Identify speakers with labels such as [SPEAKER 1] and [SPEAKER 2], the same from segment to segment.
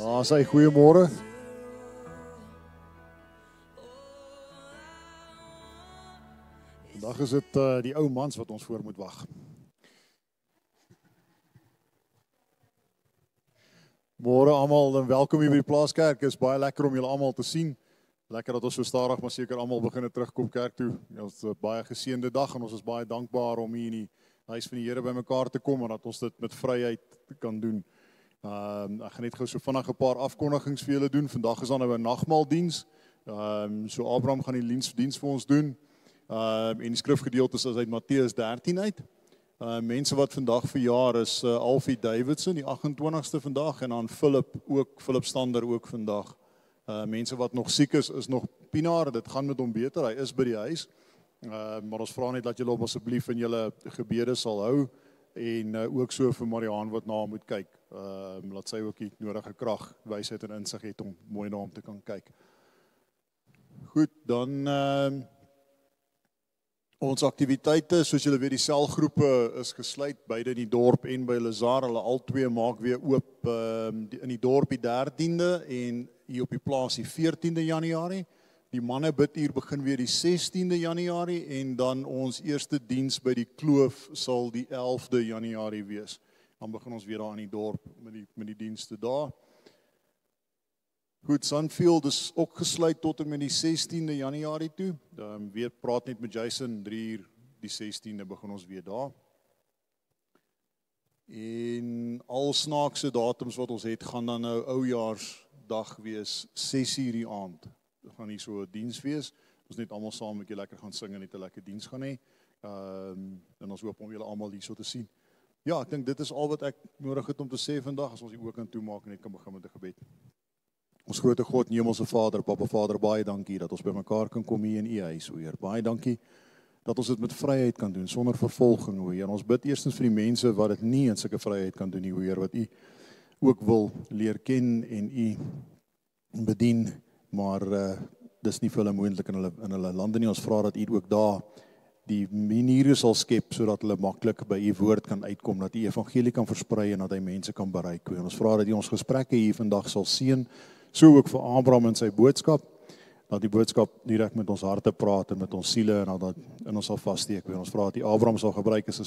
[SPEAKER 1] Ja, sê goeiemôre. Vandag is dit die ou mans wat ons voor moet wag. Môre almal en welkom hier by die Plaaskerk. Dit is baie lekker om julle almal te sien. Lekker dat ons so stadig maar seker almal begin terugkom kerk toe. Ons het 'n baie geseënde dag en ons is baie dankbaar om hier in die huis van die Here bymekaar te kom en dat ons dit met vryheid kan doen. Ek gaan net gou so vinnig 'n paar afkondigings vir julle doen. Vandag is daar nou 'n nagmaaldiens. So Abraham gaan die diens vir ons doen. En die skrifgedeeltes is uit Matteus 13 uit. Mense wat vandag verjaar is Alfie Davidson, die 28ste vandag, en dan Philip Stander ook vandag. Mense wat nog siek is nog Pinaar, dit gaan met hom beter, hy is by die huis. Maar ons vra net dat julle hom asseblief in julle gebede sal hou, en ook so vir Mariaan wat na hom moet kyk. Laat sy ook die nodige krag, wysheid en insig het om mooi na hom te kan kyk. Goed, dan ons aktiwiteite, soos julle weet, die selgroepe is gesluit, beide in die dorp en by Lazar. Hulle albei maak weer oop in die dorp die 13de en hier op die plaas die 14de Januarie. Die mannebiduur begin weer die 16de Januarie en dan ons eerste diens by die Kloof sal die 11de Januarie wees. Dan begin ons weer daar in die dorp met die dienste daar. Goed, Sunfield is ook gesluit tot en met die 16de Januarie toe. Weer praat net met Jason, 3 uur die 16de begin ons weer daar. En al snaakse datums wat ons het, gaan dan nou oujaarsdag wees, 6 uur die aand. Gaan hier so 'n diens wees. Ons net almal saam met julle lekker gaan sing en net 'n lekker diens gaan hê. En ons hoop om julle almal hier so te sien. Ja, ek dink dit is al wat ek nodig het om te sê vandag, as ons die oë kan toemaak en net kan begin met 'n gebed. Ons grote God, Hemelse Vader, Papa Vader, baie dankie dat ons by mekaar kan kom hier in U huis, o Heer. Baie dankie dat ons dit met vryheid kan doen, sonder vervolging, o Heer. Ons bid eerstens vir die mense wat dit nie in sulke vryheid kan doen nie, o Heer, wat U ook wil leer ken en U bedien, maar dis nie vir hulle moontlik in hulle lande nie. Ons vra dat U ook daar die maniere sal skep, sodat hulle maklik by U woord kan uitkom, dat U evangelie kan versprei en dat hy mense kan bereik. En ons vra dat U ons gesprekke hier vandag sal seën, so ook vir Abraham en sy boodskap, dat die boodskap direk met ons harte praat en met ons siele en dat in ons sal vassteek. Ons vra dat die Abraham sal gebruik as 'n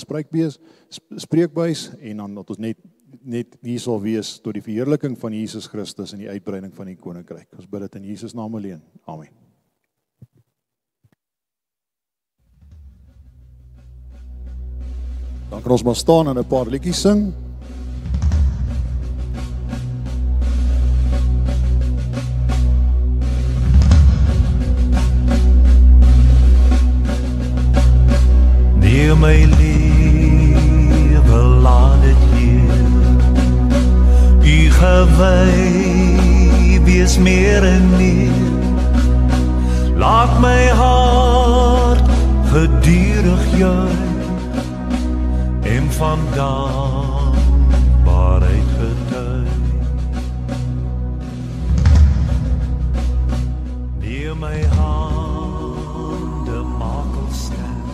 [SPEAKER 1] spreekbuis en dan dat ons net hier sal wees tot die verheerliking van Jesus Christus en die uitbreiding van die koninkryk. Ons bid dit in Jesus naam alleen. Amen. Dan kan ons maar staan en 'n paar liedjies sing.
[SPEAKER 2] Neem my lewe, laat dit hier U gewy wees meer en meer. Laat my hart gedurig juig en van dankbaarheid getuig. Neem my hande, maak sterk,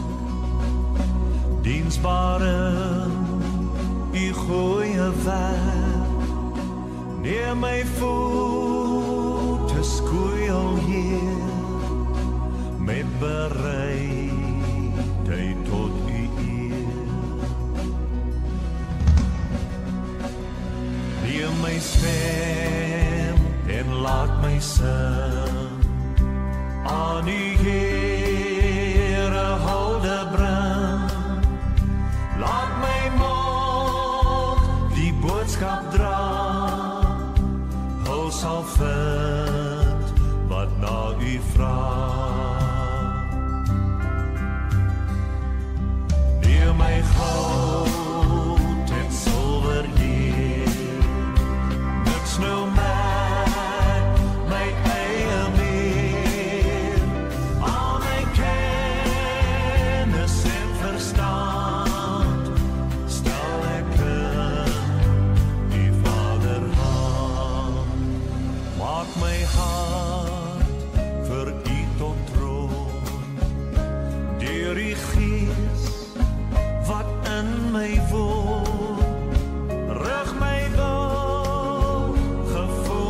[SPEAKER 2] diensbaar in U goeie werk. Neem my voete, skoei Heer, met bereidheid tot U eer. Neem my stem en laat my sing aan U Here hulde bring. Laat my mond die boodskap dra, Hy sal vind wat na U vra. Neem my goud en silwer Heer, niks nou met my eie meer, al my kennis en verstand stel ek in U Vader hand. Maak my hart vir U tot troon, deur U Gees wat in my woon, rig my wil, gevoel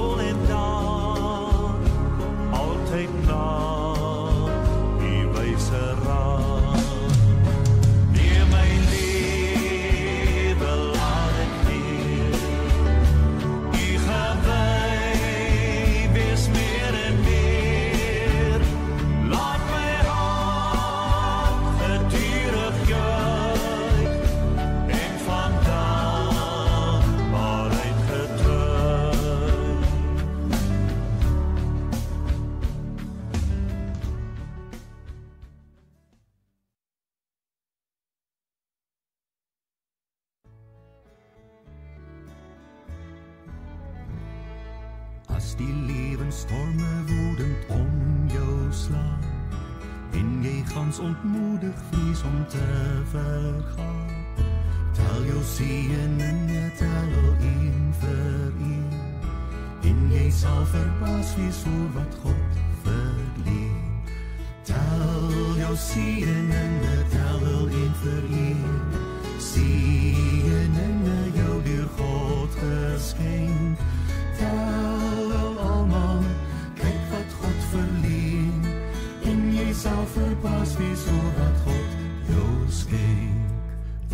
[SPEAKER 2] as die lewensstorme woedend om jou slaan en jy gans ontmoedig vrees om te vergaan. Tel jou seëninge, tel een vir een, en jy sal verbaas wees oor wat God verleen. Tel jou seëninge, tel een vir een, seëninge jou deur God geskenk. Tel almal, kyk wat God verleen, en jy sal verbaas wees oor wat God jou skenk.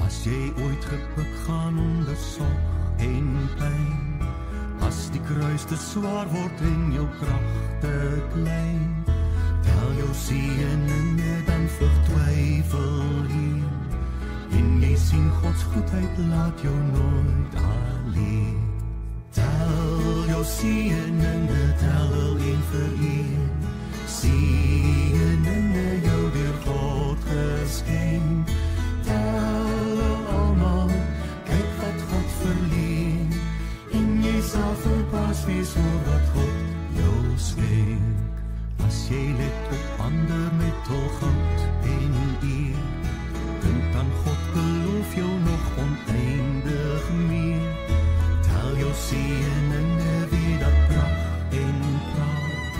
[SPEAKER 2] As jy ooit gebuk gaan onder sorg en pyn, as die kruis te swaar word en jou krag te klein, tel jou seëninge, dan vlug twyfel heen, en jy sien Gods goedheid laat jou nooit alleen. Tel jou seëninge, tel een vir een, seëninge jou deur God geskenk. Tel almal, kyk wat God verleen, en jy sal verbaas wees oor wat God jou skenk. As jy let op ander met hul goud en eer, dink aan God, geloof jou nog oneindig meer. Tel jou seëninge, wie dat pragt en praat,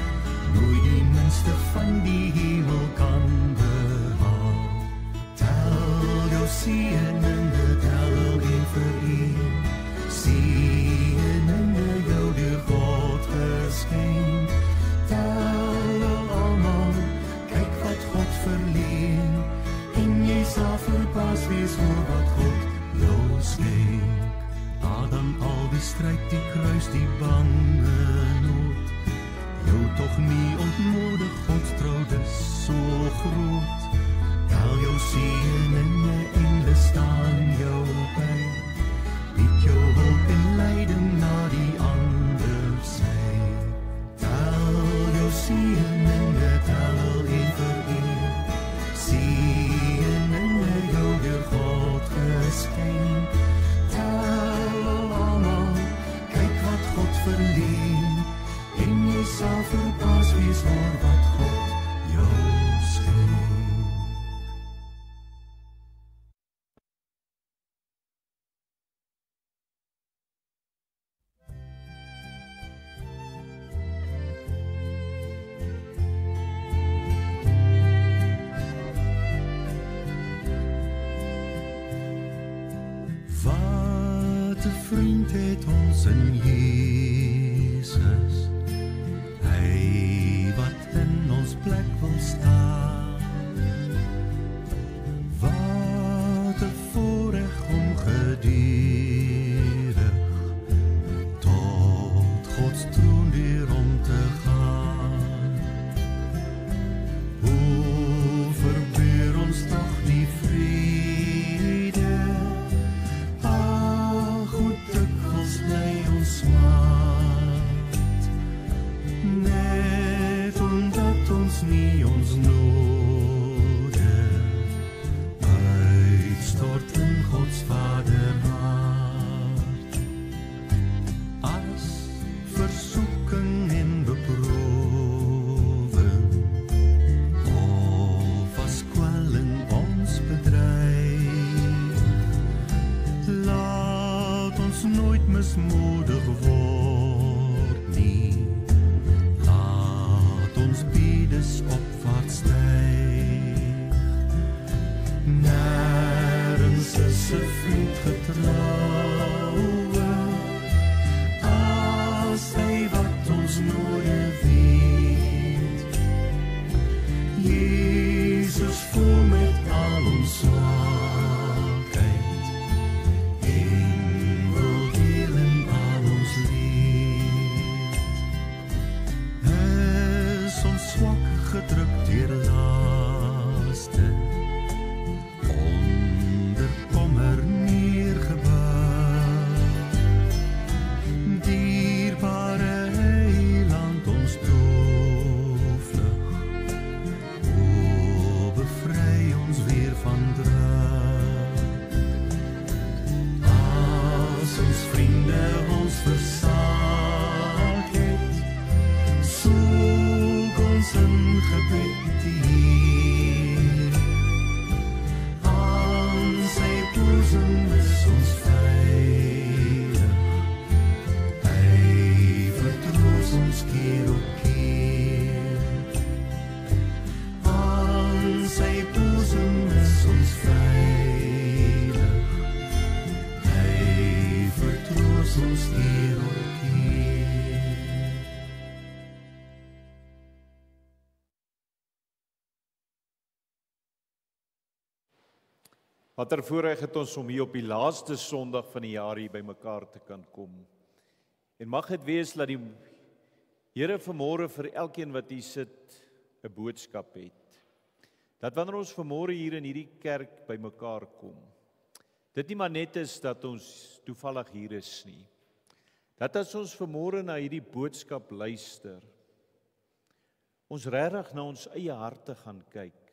[SPEAKER 2] nooit die minste van die hemel kan behaal. Tel jou seëninge, tel een vir een, seëninge jou deur God geskenk. Tel almal, kyk wat God verleen, en jy sal verbaas wees oor wat God jou skenk. Dan al die stryd, die kruis, die bange nood, jou tog nie ontmoedig, Gods trou dis so groot. Tel jou seëninge, engele staan jou by, bied jou hulp en leiding na die ander sy. Tel jou seëninge, tel een vir een, seëninge jou deur God geskenk. Tel almal, kyk wat God verleen, en jy sal verbaas wees oor wat God jou skenk. Wat 'n vriend het ons in Jesus, hy wat in ons plek wil staan. Wat 'n voorreg om gedurig tot Gods troon deur om te gaan. Hoe verbeur ons tog die vrede, net omdat ons nie ons noode uitstort in Gods Vaderhart. As versoeking en beproewing of as kwelling ons bedryf, laat ons nooit mismoedig word nie. Laat ons bedes opwaarts styg. Nêrens is 'n vriend getroue as hy wat ons noode weet. Jesus voel met al ons swakheid en wil deel in al ons leed. Is ons swak gedruk deur laste, onder kommer neergebuig.
[SPEAKER 3] Wat 'n voorreg het ons om hier op die laaste Sondag van die jaar hier by mekaar te kan kom. En mag dit wees dat die Here vanmôre vir elkeen wat hier sit 'n boodskap het. Dat wanneer ons vanmôre hier in hierdie kerk by mekaar kom, dit nie maar net is dat ons toevallig hier is nie. Dat as ons vanmôre na hierdie boodskap luister, ons regtig na ons eie harte gaan kyk.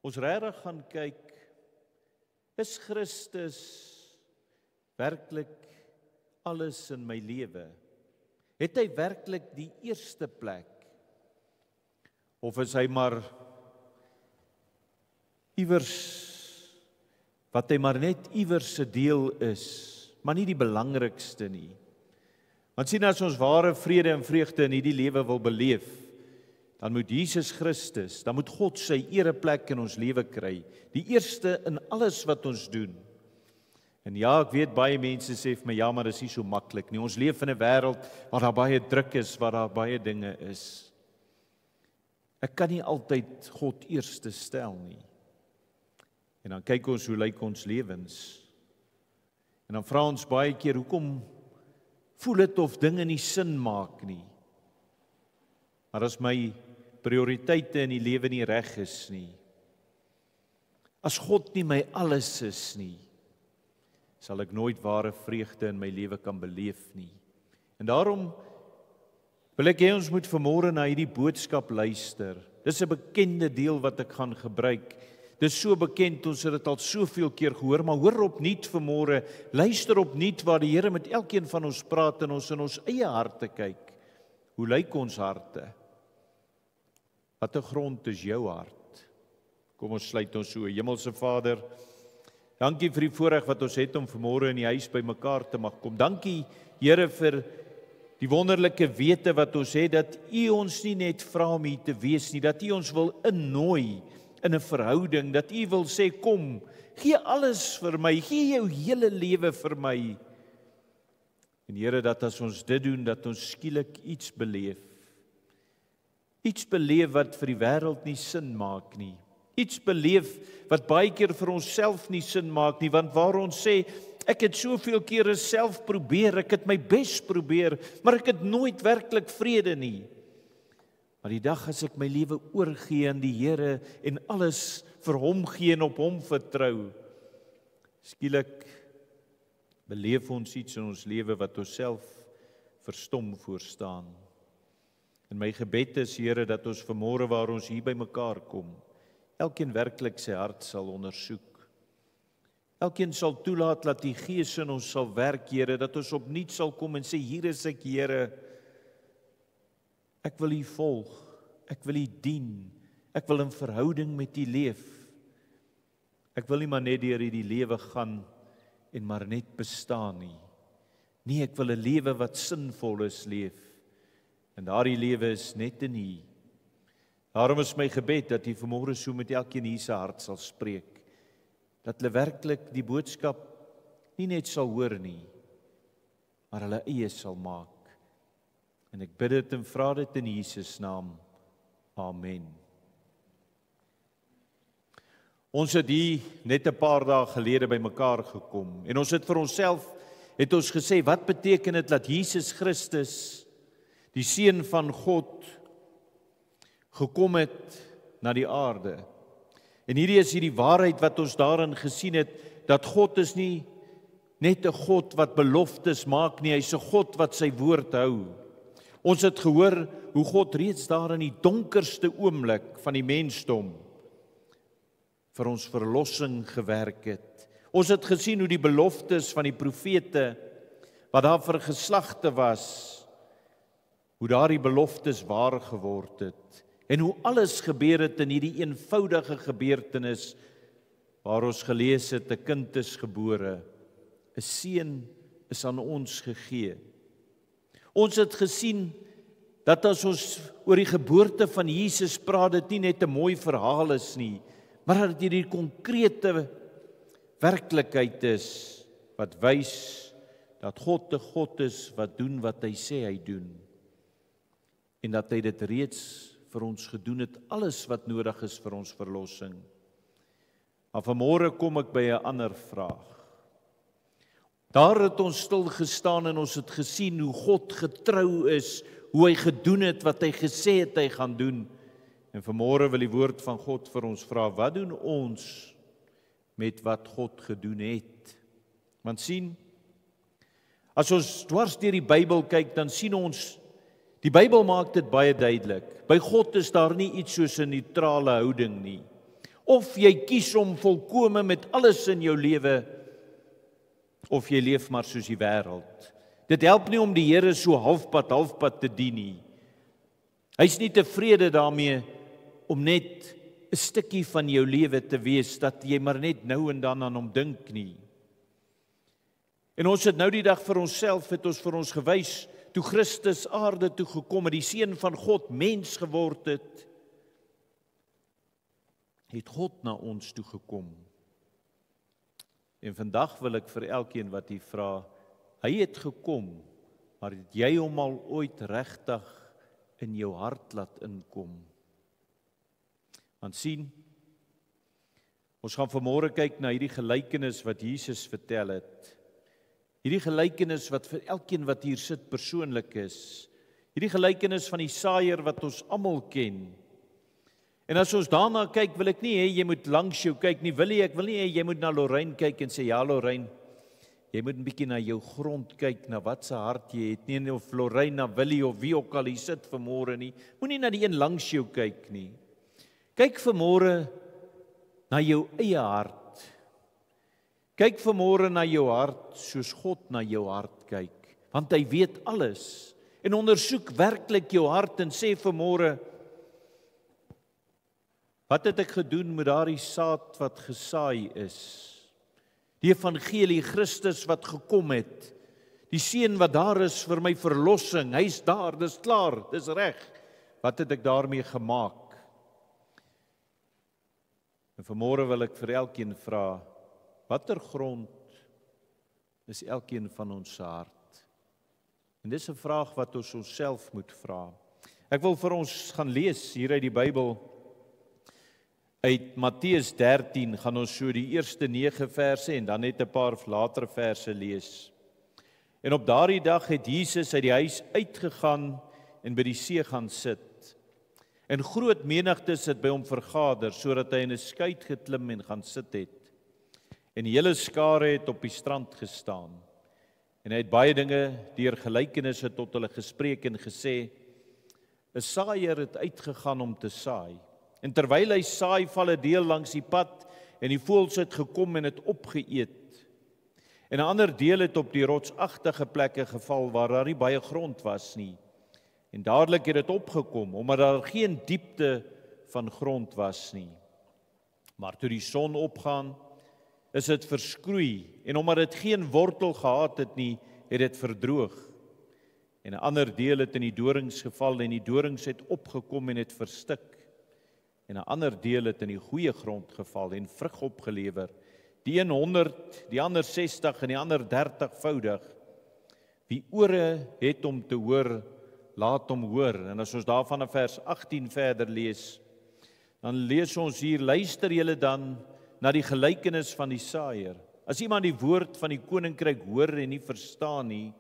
[SPEAKER 3] Ons regtig gaan kyk, is Christus werklik alles in my lewe? Het hy werklik die eerste plek? Of is hy maar iewers, wat hy maar net iewers se deel is, maar nie die belangrikste nie? Want sien, as ons ware vrede en vreugde in hierdie lewe wil beleef, dan moet Jesus Christus, dan moet God sy ereplek in ons lewe kry, die eerste in alles wat ons doen. En ja, ek weet baie mense sê vir my, ja, maar dis nie so maklik nie. Ons leef in 'n wêreld waar daar baie druk is, waar daar baie dinge is. Ek kan nie altyd God eerste stel nie. En dan kyk ons, hoe lyk ons lewens? En dan vra ons baie keer, hoekom voel dit of dinge nie sin maak nie? Maar as my prioriteite in die lewe nie reg is nie, as God nie my alles is nie, sal ek nooit ware vreugde in my lewe kan beleef nie. En daarom wil ek hê ons moet vanmôre na hierdie boodskap luister. Dis 'n bekende deel wat ek gaan gebruik. Dis so bekend, ons het dit al soveel keer gehoor, maar hoor opnuut vanmôre, luister opnuut waar die Here met elkeen van ons praat en ons in ons eie harte kyk. Hoe lyk ons harte? Wat 'n grond is jou hart? Kom ons sluit ons so. Hemelse Vader, dankie vir die voorreg wat ons het om vanmôre in die huis by mekaar te mag kom. Dankie, Here, vir die wonderlike wete wat ons het, dat U ons nie net vra om hier te wees nie, dat U ons wil innooi in 'n verhouding, dat U wil sê, kom, gee alles vir my, gee jou hele lewe vir my. En Here, dat as ons dit doen, dat ons skielik iets beleef wat vir die wêreld nie sin maak nie. Iets beleef wat baie keer vir onsself nie sin maak nie, want waar ons sê, ek het soveel kere self probeer, ek het my bes probeer, maar ek het nooit werklik vrede nie. Maar die dag as ek my lewe oorgee aan die Here en alles vir Hom gee en op Hom vertrou, skielik beleef ons iets in ons lewe wat ons self verstom voor staan. En my gebed is, Here, dat ons vanmôre waar ons hier by mekaar kom, elkeen werklik sy hart sal ondersoek. Elkeen sal toelaat dat die Gees in ons sal werk, Here, dat ons opnuut sal kom en sê, hier is ek, Here. Ek wil U volg, ek wil U dien, ek wil in verhouding met U leef. Ek wil nie maar net deur hierdie lewe gaan en maar net bestaan nie. Nee, ek wil 'n lewe wat sinvol is leef. En daardie lewe is net in U. Daarom is my gebed dat U vanmôre so met elkeen hier se hart sal spreek. Dat hulle werklik die boodskap nie net sal hoor nie, maar hulle eie sal maak. En ek bid dit en vra dit in Jesus naam. Amen. Ons het hier net 'n paar dae gelede by mekaar gekom en ons het vir onsself gesê, wat beteken dit dat Jesus Christus, die Seun van God, gekom het na die aarde? En hierdie is die waarheid wat ons daarin gesien het, dat God is nie net 'n God wat beloftes maak nie, hy's 'n God wat sy woord hou. Ons het gehoor hoe God reeds daar in die donkerste oomblik van die mensdom vir ons verlossing gewerk het. Ons het gesien hoe die beloftes van die profete, wat daar vir geslagte was, hoe daardie beloftes waar geword het. En hoe alles gebeur het in hierdie eenvoudige gebeurtenis, waar ons gelees het, 'n kind is gebore, 'n seun is aan ons gegee. Ons het gesien dat as ons oor die geboorte van Jesus praat, dit nie net 'n mooi verhaal is nie, maar dat dit hierdie konkrete werklikheid is, wat wys dat God 'n God is wat doen wat hy sê hy doen. En dat hy dit reeds vir ons gedoen het, alles wat nodig is vir ons verlossing. Maar vanmôre kom ek by 'n ander vraag. Daar het ons stil gestaan en ons het gesien hoe God getrou is, hoe hy gedoen het wat hy gesê het hy gaan doen. En vanmôre wil die woord van God vir ons vra, wat doen ons met wat God gedoen het? Want sien, as ons dwars deur die Bybel kyk, dan sien ons, die Bybel maak dit baie duidelik. By God is daar nie iets soos 'n neutrale houding nie. Of jy kies om volkome met alles in jou lewe, of jy leef maar soos die wêreld. Dit help nie om die Here so halfpad te dien nie. Hy's nie tevrede daarmee om net 'n stukkie van jou lewe te wees, dat jy maar net nou en dan aan hom dink nie. En ons het nou die dag vir onsself, het ons vir ons gewys, toe Christus aarde toe gekom het, die Seun van God mens geword het God na ons toe gekom. En vandag wil ek vir elkeen wat hier vra, hy het gekom, maar het jy hom al ooit regtig in jou hart laat inkom? Want sien, ons gaan vanmôre kyk na hierdie gelykenis wat Jesus vertel het. Hierdie gelykenis wat vir elkeen wat hier sit persoonlik is. Hierdie gelykenis van die saaiër wat ons almal ken. En as ons daarna kyk, wil ek nie hê jy moet langs jou kyk nie, ek wil nie hê jy moet na Lorraine kyk en sê, ja Lorraine, jy moet 'n bietjie na jou grond kyk, na wat se hart jy het, nie of Lorraine na Willie of wie ook al hier sit vanmôre nie. Moenie na die een langs jou kyk nie. Kyk vanmôre na jou eie hart. Kyk vanmôre na jou hart soos God na jou hart kyk, want hy weet alles. En ondersoek werklik jou hart en sê vanmôre, wat het ek gedoen met daardie saad wat gesaai is? Die evangelie, Christus wat gekom het, die seun wat daar is vir my verlossing, hy's daar, dis klaar, dis reg. Wat het ek daarmee gemaak? En vanmôre wil ek vir elkeen vra, watter grond is elkeen van ons se hart? En dis 'n vraag wat ons onsself moet vra. Ek wil vir ons gaan lees hier uit die Bybel. Uit Matteus 13 gaan ons so die eerste 9 verse en dan net 'n paar later verse lees. En op daardie dag het Jesus uit die huis uitgegaan en by die see gaan sit. En groot menigtes het by hom vergader, sodat hy in 'n skuit geklim en gaan sit het. En die hele skare het op die strand gestaan. En hy het baie dinge deur gelykenisse tot hulle gespreek en gesê, 'n saaiër het uitgegaan om te saai. En terwyl hy saai, val 'n deel langs die pad, en die voëls het gekom en het opgeëet. En 'n ander deel het op die rotsagtige plekke geval, waar daar nie baie grond was nie. En dadelik het dit opgekom, omdat daar geen diepte van grond was nie. Maar toe die son opgaan, is dit verskroei, en omdat dit geen wortel gehad het nie, het dit verdroog. En 'n ander deel het in die dorings geval, en die dorings het opgekom en het verstik. En 'n ander deel het in die goeie grond geval en vrug opgelewer, die een 100, die ander 60 en die ander 30voudig. Wie ore het om te hoor, laat hom hoor. En as ons daarvan in vers 18 verder lees, dan lees ons hier, luister julle dan na die gelykenis van die saaiër. As iemand die woord van die koninkryk hoor en nie verstaan nie,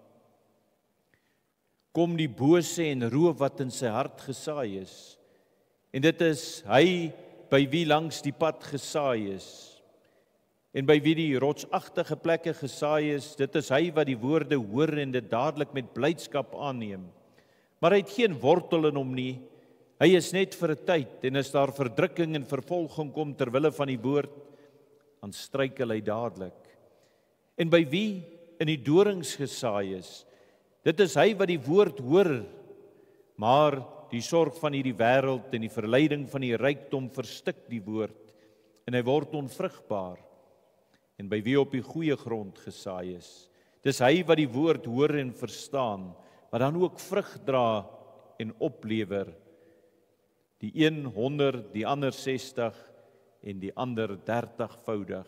[SPEAKER 3] kom die bose en roof wat in sy hart gesaai is. En dit is hy by wie langs die pad gesaai is. En by wie die rotsagtige plekke gesaai is, dit is hy wat die woorde hoor en dit dadelik met blydskap aanneem. Maar hy het geen wortel in hom nie. Hy is net vir 'n tyd, en as daar verdrukking en vervolging kom ter wille van die woord, dan struikel hy dadelik. En by wie in die dorings gesaai is, dit is hy wat die woord hoor, maar die sorg van hierdie wêreld en die verleiding van die rykdom verstik die woord, en hy word onvrugbaar. En by wie op die goeie grond gesaai is, dis hy wat die woord hoor en verstaan, wat dan ook vrug dra en oplewer. Die een 100, die ander 60 en die ander 30voudig.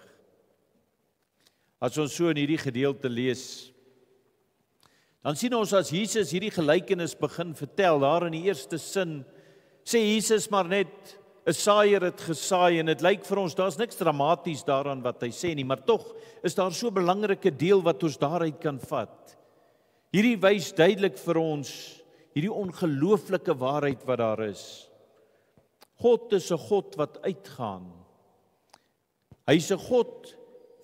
[SPEAKER 3] As ons so in hierdie gedeelte lees, dan sien ons as Jesus hierdie gelykenis begin vertel, daar in die eerste sin, sê Jesus maar net, 'n saaier het gesaai en dit lyk vir ons daar's niks dramaties daaraan wat hy sê nie, maar tog is daar so 'n belangrike deel wat ons daaruit kan vat. Hierdie wys duidelik vir ons hierdie ongelooflike waarheid wat daar is. God is 'n God wat uitgaan. Hy's 'n God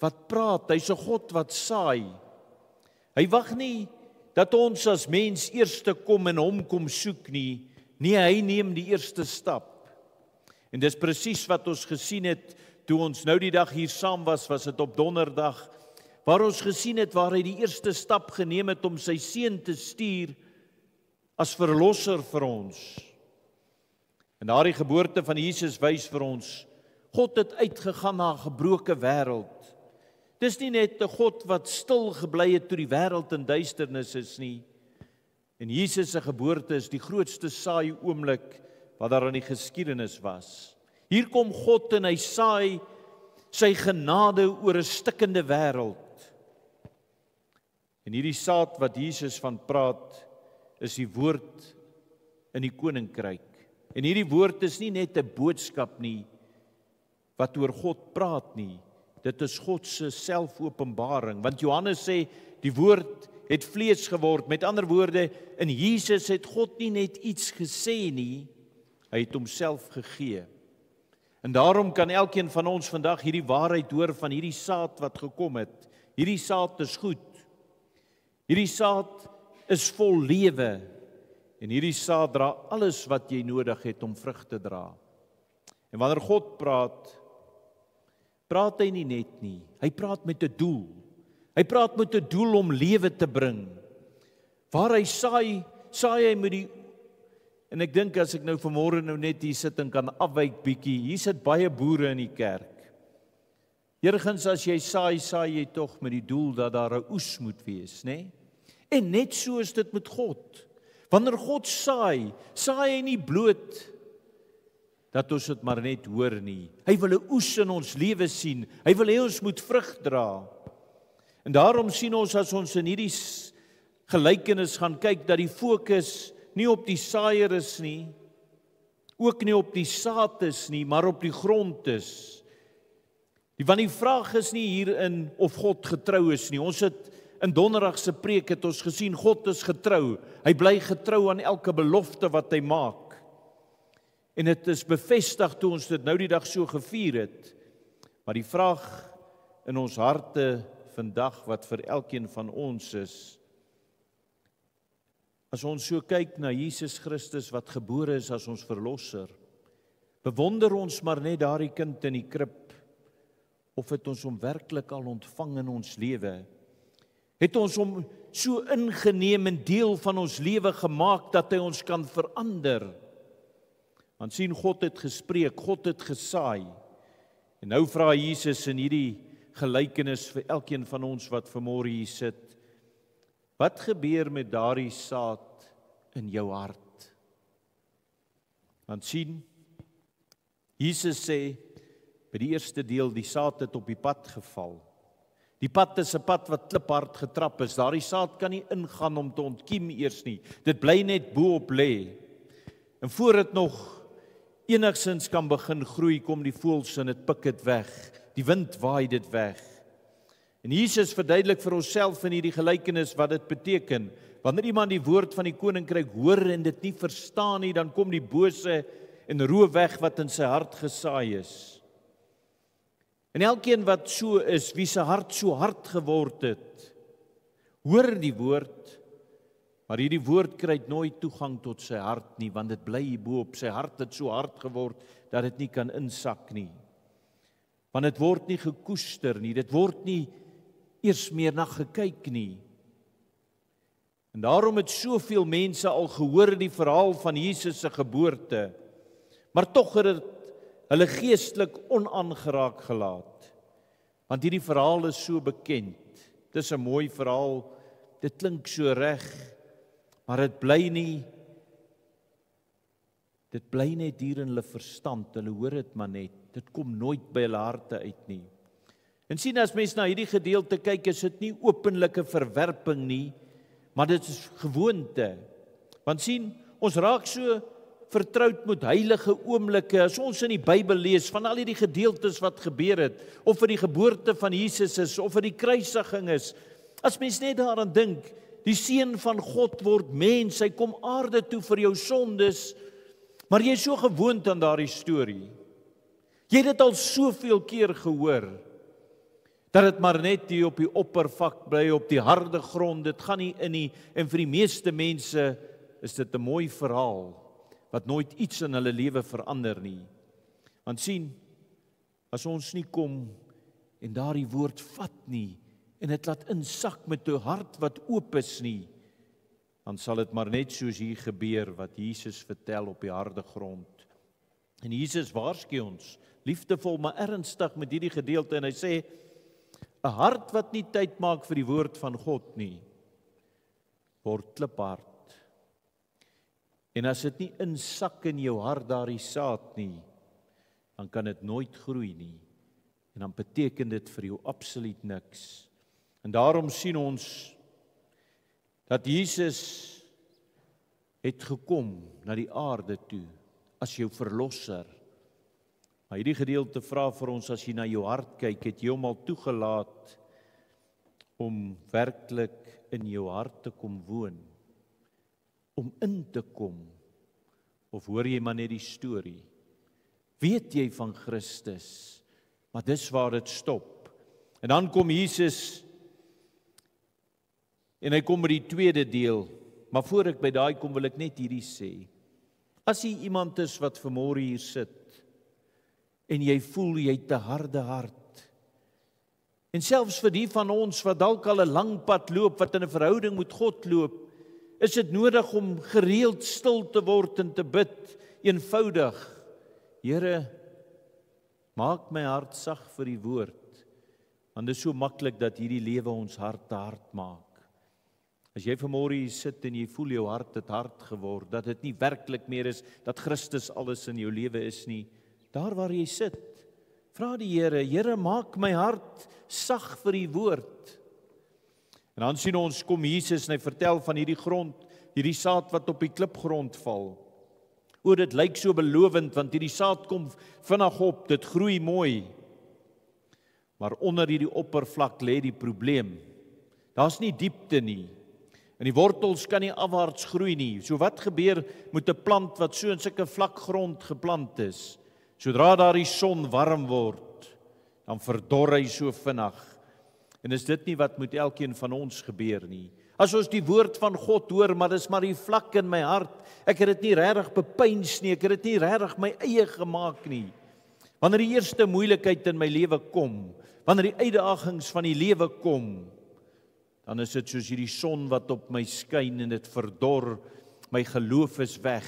[SPEAKER 3] wat praat, hy's 'n God wat saai. Hy wag nie dat ons as mens eerste kom en hom kom soek nie. Nee, hy neem die eerste stap. En dis presies wat ons gesien het toe ons nou die dag hier saam was dit op donderdag, waar ons gesien het waar hy die eerste stap geneem het om sy seun te stuur as verlosser vir ons. En daardie geboorte van Jesus wys vir ons, God het uitgegaan na 'n gebroke wêreld. Dis nie net 'n God wat stil gebly het toe die wêreld in duisternis is nie. En Jesus se geboorte is die grootste saai oomblik wat daar in die geskiedenis was. Hier kom God en hy saai sy genade oor 'n stikkende wêreld. En hierdie saad wat Jesus van praat, is die woord in die koninkryk. En hierdie woord is nie net 'n boodskap nie wat oor God praat nie. Dit is God se selfopenbaring, want Johannes sê die woord het vlees geword. Met ander woorde, in Jesus het God nie net iets gesê nie, hy het homself gegee. En daarom kan elkeen van ons vandag hierdie waarheid hoor van hierdie saad wat gekom het. Hierdie saad is goed. Hierdie saad is vol lewe. En hierdie saad dra alles wat jy nodig het om vrug te dra. En wanneer God praat hy nie net nie. Hy praat met 'n doel. Hy praat met 'n doel om lewe te bring. Waar hy saai hy met die. En ek dink as ek nou vanmôre nou net hier sit en kan afwyk bietjie. Hier sit baie boere in die kerk. Eergins as jy saai jy tog met die doel dat daar 'n oes moet wees, né? En net so is dit met God. Wanneer God saai hy nie bloot dat ons dit maar net hoor nie. Hy wil 'n oes in ons lewe sien. Hy wil hê ons moet vrug dra. En daarom sien ons as ons in hierdie gelykenis gaan kyk dat die fokus nie op die saaier is nie, ook nie op die saad is nie, maar op die grond is. Want die vraag is nie hierin of God getrou is nie. Ons het in donderdag se preek het ons gesien God is getrou. Hy bly getrou aan elke belofte wat hy maak. En dit is bevestig toe ons dit nou die dag so gevier het. Maar die vraag in ons harte vandag wat vir elkeen van ons is, as ons so kyk na Jesus Christus wat gebore is as ons verlosser, bewonder ons maar net daardie kind in die krib, of het ons hom werklik al ontvang in ons lewe? Het ons hom so ingeneem en deel van ons lewe gemaak dat hy ons kan verander? Want sien, God het gespreek, God het gesaai. En nou vra Jesus in hierdie gelykenis vir elkeen van ons wat vanmôre hier sit, wat gebeur met daardie saad in jou hart? Want sien, Jesus sê, by die eerste deel, die saad het op die pad geval. Die pad is 'n pad wat kliphard getrap is. Daardie saad kan nie ingaan om te ontkiem eers nie. Dit bly net bo op lê. En voor dit nog enigsins kan begin groei, kom die voëls en dit pik dit weg. Die wind waai dit weg. En Jesus verduidelik vir onsself in hierdie gelykenis wat dit beteken. Wanneer iemand die woord van die koninkryk hoor en dit nie verstaan nie, dan kom die bose en roof weg wat in sy hart gesaai is. En elkeen wat so is, wie se hart so hard geword het, hoor die woord, maar hierdie woord kry nooit toegang tot sy hart nie, want dit bly hier bo op. Sy hart het so hard geword dat dit nie kan insak nie. Want dit word nie gekoester nie, dit word nie eers meer na gekyk nie. En daarom het soveel mense al gehoor die verhaal van Jesus se geboorte, maar tog het dit hulle geestelik onaangeraak gelaat. Want hierdie verhaal is so bekend. Dit is 'n mooi verhaal, dit klink so reg, maar dit bly net hier in hulle verstand, hulle hoor dit maar net. Dit kom nooit by hulle harte uit nie. En sien, as mens na hierdie gedeelte kyk, is dit nie openlike verwerping nie, maar dit is gewoonte. Want sien, ons raak so vertroud met heilige oomblikke, as ons in die Bybel lees van al hierdie gedeeltes wat gebeur het, of vir die geboorte van Jesus is, of vir die kruisiging is, as mens net daaraan dink, die Seun van God word mens, hy kom aarde toe vir jou sondes, maar jy is so gewoond aan daardie storie. Jy het dit al soveel keer gehoor, dat dit maar net hier op die oppervlak bly, op die harde grond, dit gaan nie in nie, en vir die meeste mense is dit 'n mooi verhaal, wat nooit iets in hulle lewe verander nie. Want sien, as ons nie kom en daardie woord vat nie, en dit laat insak met 'n hart wat oop is nie, dan sal dit maar net soos hier gebeur, wat Jesus vertel op die harde grond. En Jesus waarsku ons, liefdevol maar ernstig met hierdie gedeelte, en hy sê, 'n hart wat nie tyd maak vir die woord van God nie, word kliphard. En as dit nie insak in jou hart daardie saad nie, dan kan dit nooit groei nie. En dan beteken dit vir jou absoluut niks. En daarom sien ons dat Jesus het gekom na die aarde toe as jou verlosser. Maar hierdie gedeelte vra vir ons, as jy na jou hart kyk, het jy hom al toegelaat om werklik in jou hart te kom woon, om in te kom, of hoor jy maar net die storie? Weet jy van Christus? Maar dis waar dit stop. En dan kom Jesus, en hy kom met die tweede deel, maar voor ek by daai kom, wil ek net hierdie sê. As jy iemand is wat vanmôre hier sit, en jy voel jy het 'n harde hart, en selfs vir die van ons wat dalk al 'n lang pad loop, wat in 'n verhouding met God loop, is dit nodig om gereeld stil te word en te bid, eenvoudig. Here, maak my hart sag vir die woord, want dit is so maklik dat hierdie lewe ons hart te hard maak. As jy vanmôre hier sit en jy voel jou hart het hard geword, dat dit nie werklik meer is, dat Christus alles in jou lewe is nie, daar waar jy sit, vra die Here, Here, maak my hart sag vir die woord. En dan sien ons, kom Jesus en hy vertel van hierdie grond, hierdie saad wat op die klipgrond val. O, dit lyk so belovend, want hierdie saad kom vinnig op, dit groei mooi. Maar onder hierdie oppervlak lê die probleem. Daar's nie diepte nie. En die wortels kan nie afwaarts groei nie. So wat gebeur met 'n plant wat so in sulke vlak grond geplant is? Sodra daar die son warm word, dan verdor hy so vinnig. En is dit nie wat met elkeen van ons gebeur nie? As ons die woord van God hoor, maar dis maar die vlak in my hart, ek het dit nie regtig bepeins nie, ek het dit nie regtig my eie gemaak nie. Wanneer die eerste moeilikheid in my lewe kom, wanneer die uitdagings van die lewe kom, dan is dit soos hierdie son wat op my skyn en dit verdor, my geloof is weg.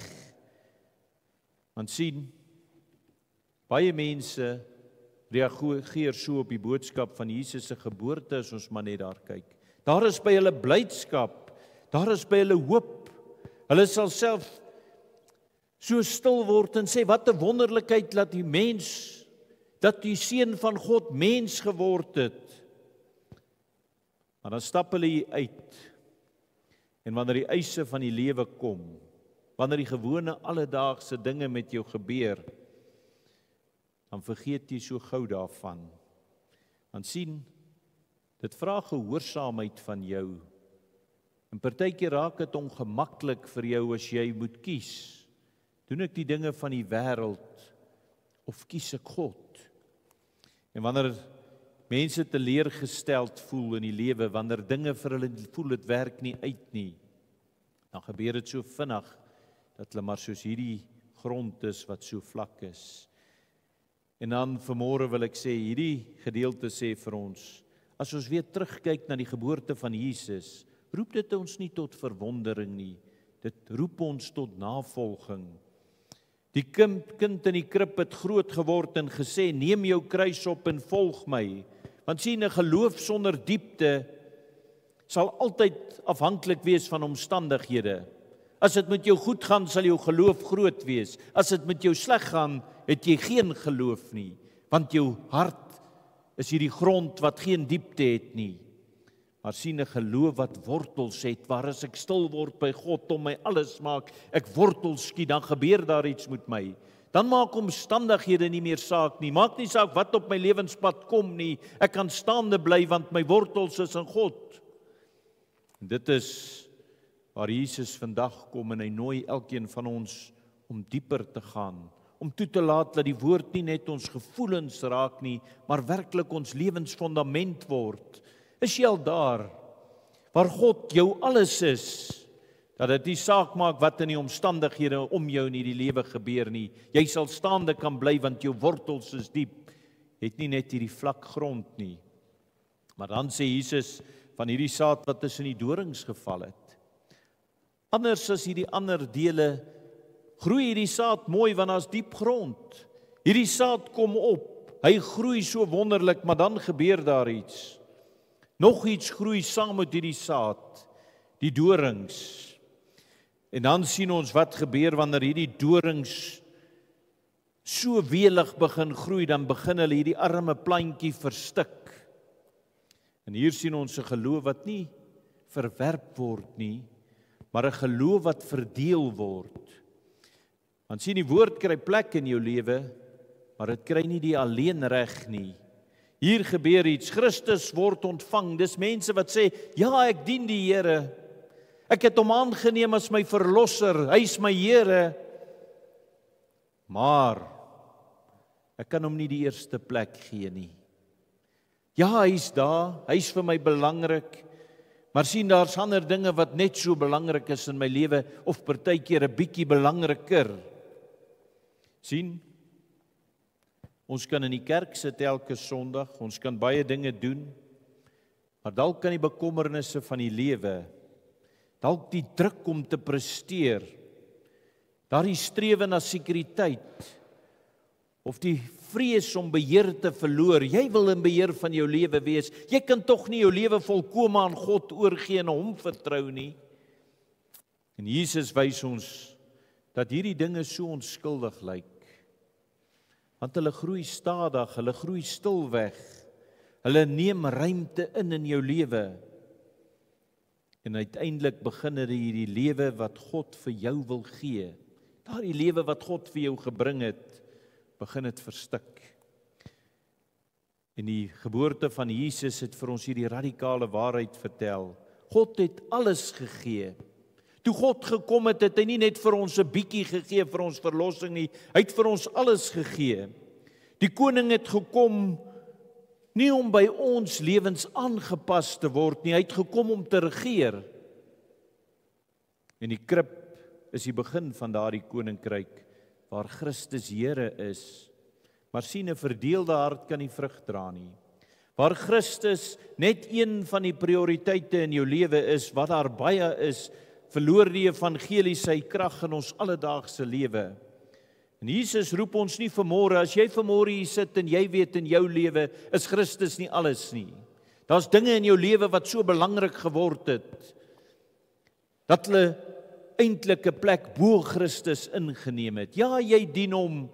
[SPEAKER 3] Want sien, baie mense reageer so op die boodskap van Jesus se geboorte as ons maar net daar kyk. Daar is by hulle blydskap, daar is by hulle hoop. Hulle sal self so stil word en sê, wat 'n wonderlikheid dat die mens, dat die Seun van God mens geword het. Maar dan stap hulle hier uit, en wanneer die eise van die lewe kom, wanneer die gewone alledaagse dinge met jou gebeur, dan vergeet jy so gou daarvan. Want sien, dit vra gehoorsaamheid van jou. En partykeer raak dit ongemaklik vir jou as jy moet kies. Doen ek die dinge van die wêreld of kies ek God? En wanneer mense teleurgesteld voel in die lewe, wanneer dinge vir hulle voel dit werk nie uit nie, dan gebeur dit so vinnig dat hulle maar soos hierdie grond is wat so vlak is. En dan vanmôre wil ek sê, hierdie gedeelte sê vir ons, as ons weer terugkyk na die geboorte van Jesus, roep dit ons nie tot verwondering nie, dit roep ons tot navolging. Die kind in die krib het groot geword en gesê, neem jou kruis op en volg my. Want sien, 'n geloof sonder diepte sal altyd afhanklik wees van omstandighede. As dit met jou goed gaan, sal jou geloof groot wees. As dit met jou sleg gaan, het jy geen geloof nie, want jou hart is hierdie grond wat geen diepte het nie. Maar sien 'n geloof wat wortels het, waar as ek stil word by God om my alles maak, ek wortels skiet, dan gebeur daar iets met my. Dan maak omstandighede nie meer saak nie. Maak nie saak wat op my lewenspad kom nie. Ek kan staande bly want my wortels is in God. En dit is waar Jesus vandag kom en hy nooi elkeen van ons om dieper te gaan, om toe te laat dat die woord nie net ons gevoelens raak nie, maar werklik ons lewensfondament word. Is jy al daar, waar God jou alles is, dat dit nie saak maak wat in die omstandighede om jou in die lewe gebeur nie. Jy sal staande kan bly, want jou wortels is diep, het nie net hierdie vlak grond nie. Maar dan sê Jesus van hierdie saad wat tussen die dorings geval het. Anders as hierdie ander dele, groei hierdie saad mooi, want daar's diep grond. Hierdie saad kom op, hy groei so wonderlik, maar dan gebeur daar iets. Nog iets groei saam met hierdie saad, die dorings. En dan sien ons wat gebeur wanneer hierdie dorings so welig begin groei, dan begin hulle hierdie arme plantjie verstik. En hier sien ons 'n geloof wat nie verwerp word nie, maar 'n geloof wat verdeel word. Want sien, die woord kry plek in jou lewe, maar dit kry nie die alleenreg nie. Hier gebeur iets, Christus word ontvang. Dis mense wat sê, ja, ek dien die Here. Ek het hom aangeneem as my verlosser, hy is my Here. Maar ek kan hom nie die eerste plek gee nie. Ja, hy's daar, hy's vir my belangrik. Maar sien, daar's ander dinge wat net so belangrik is in my lewe, of partykeer 'n bietjie belangriker. Sien, ons kan in die kerk sit elke Sondag, ons kan baie dinge doen, maar dalk kan die bekommernisse van die lewe, dalk die druk om te presteer, daardie strewe na sekuriteit, of die vrees om beheer te verloor. Jy wil in beheer van jou lewe wees. Jy kan tog nie jou lewe volkome aan God oorgee en hom vertrou nie. En Jesus wys ons dat hierdie dinge so onskuldig lyk. Want hulle groei stadig, hulle groei stilweg. Hulle neem ruimte in jou lewe. En uiteindelik begin hierdie lewe wat God vir jou wil gee. Daardie lewe wat God vir jou gebring het, begin dit verstik. En die geboorte van Jesus het vir ons hierdie radikale waarheid vertel. God het alles gegee. Toe God gekom het, het hy nie net vir ons 'n bietjie gegee vir ons verlossing nie, hy het vir ons alles gegee. Die koning het gekom nie om by ons lewens aangepas te word nie, hy het gekom om te regeer. En die krib is die begin van daardie koninkryk, waar Christus Here is. Maar sien, 'n verdeelde hart kan nie vrug dra nie. Waar Christus net een van die prioriteite in jou lewe is, wat daar baie is, verloor die evangelie sy krag in ons alledaagse lewe. En Jesus roep ons nie vanmôre, as jy vanmôre hier sit en jy weet in jou lewe, is Christus nie alles nie. Daar's dinge in jou lewe wat so belangrik geword het, dat hulle eintlik 'n plek bo Christus ingeneem het. Ja, jy dien hom,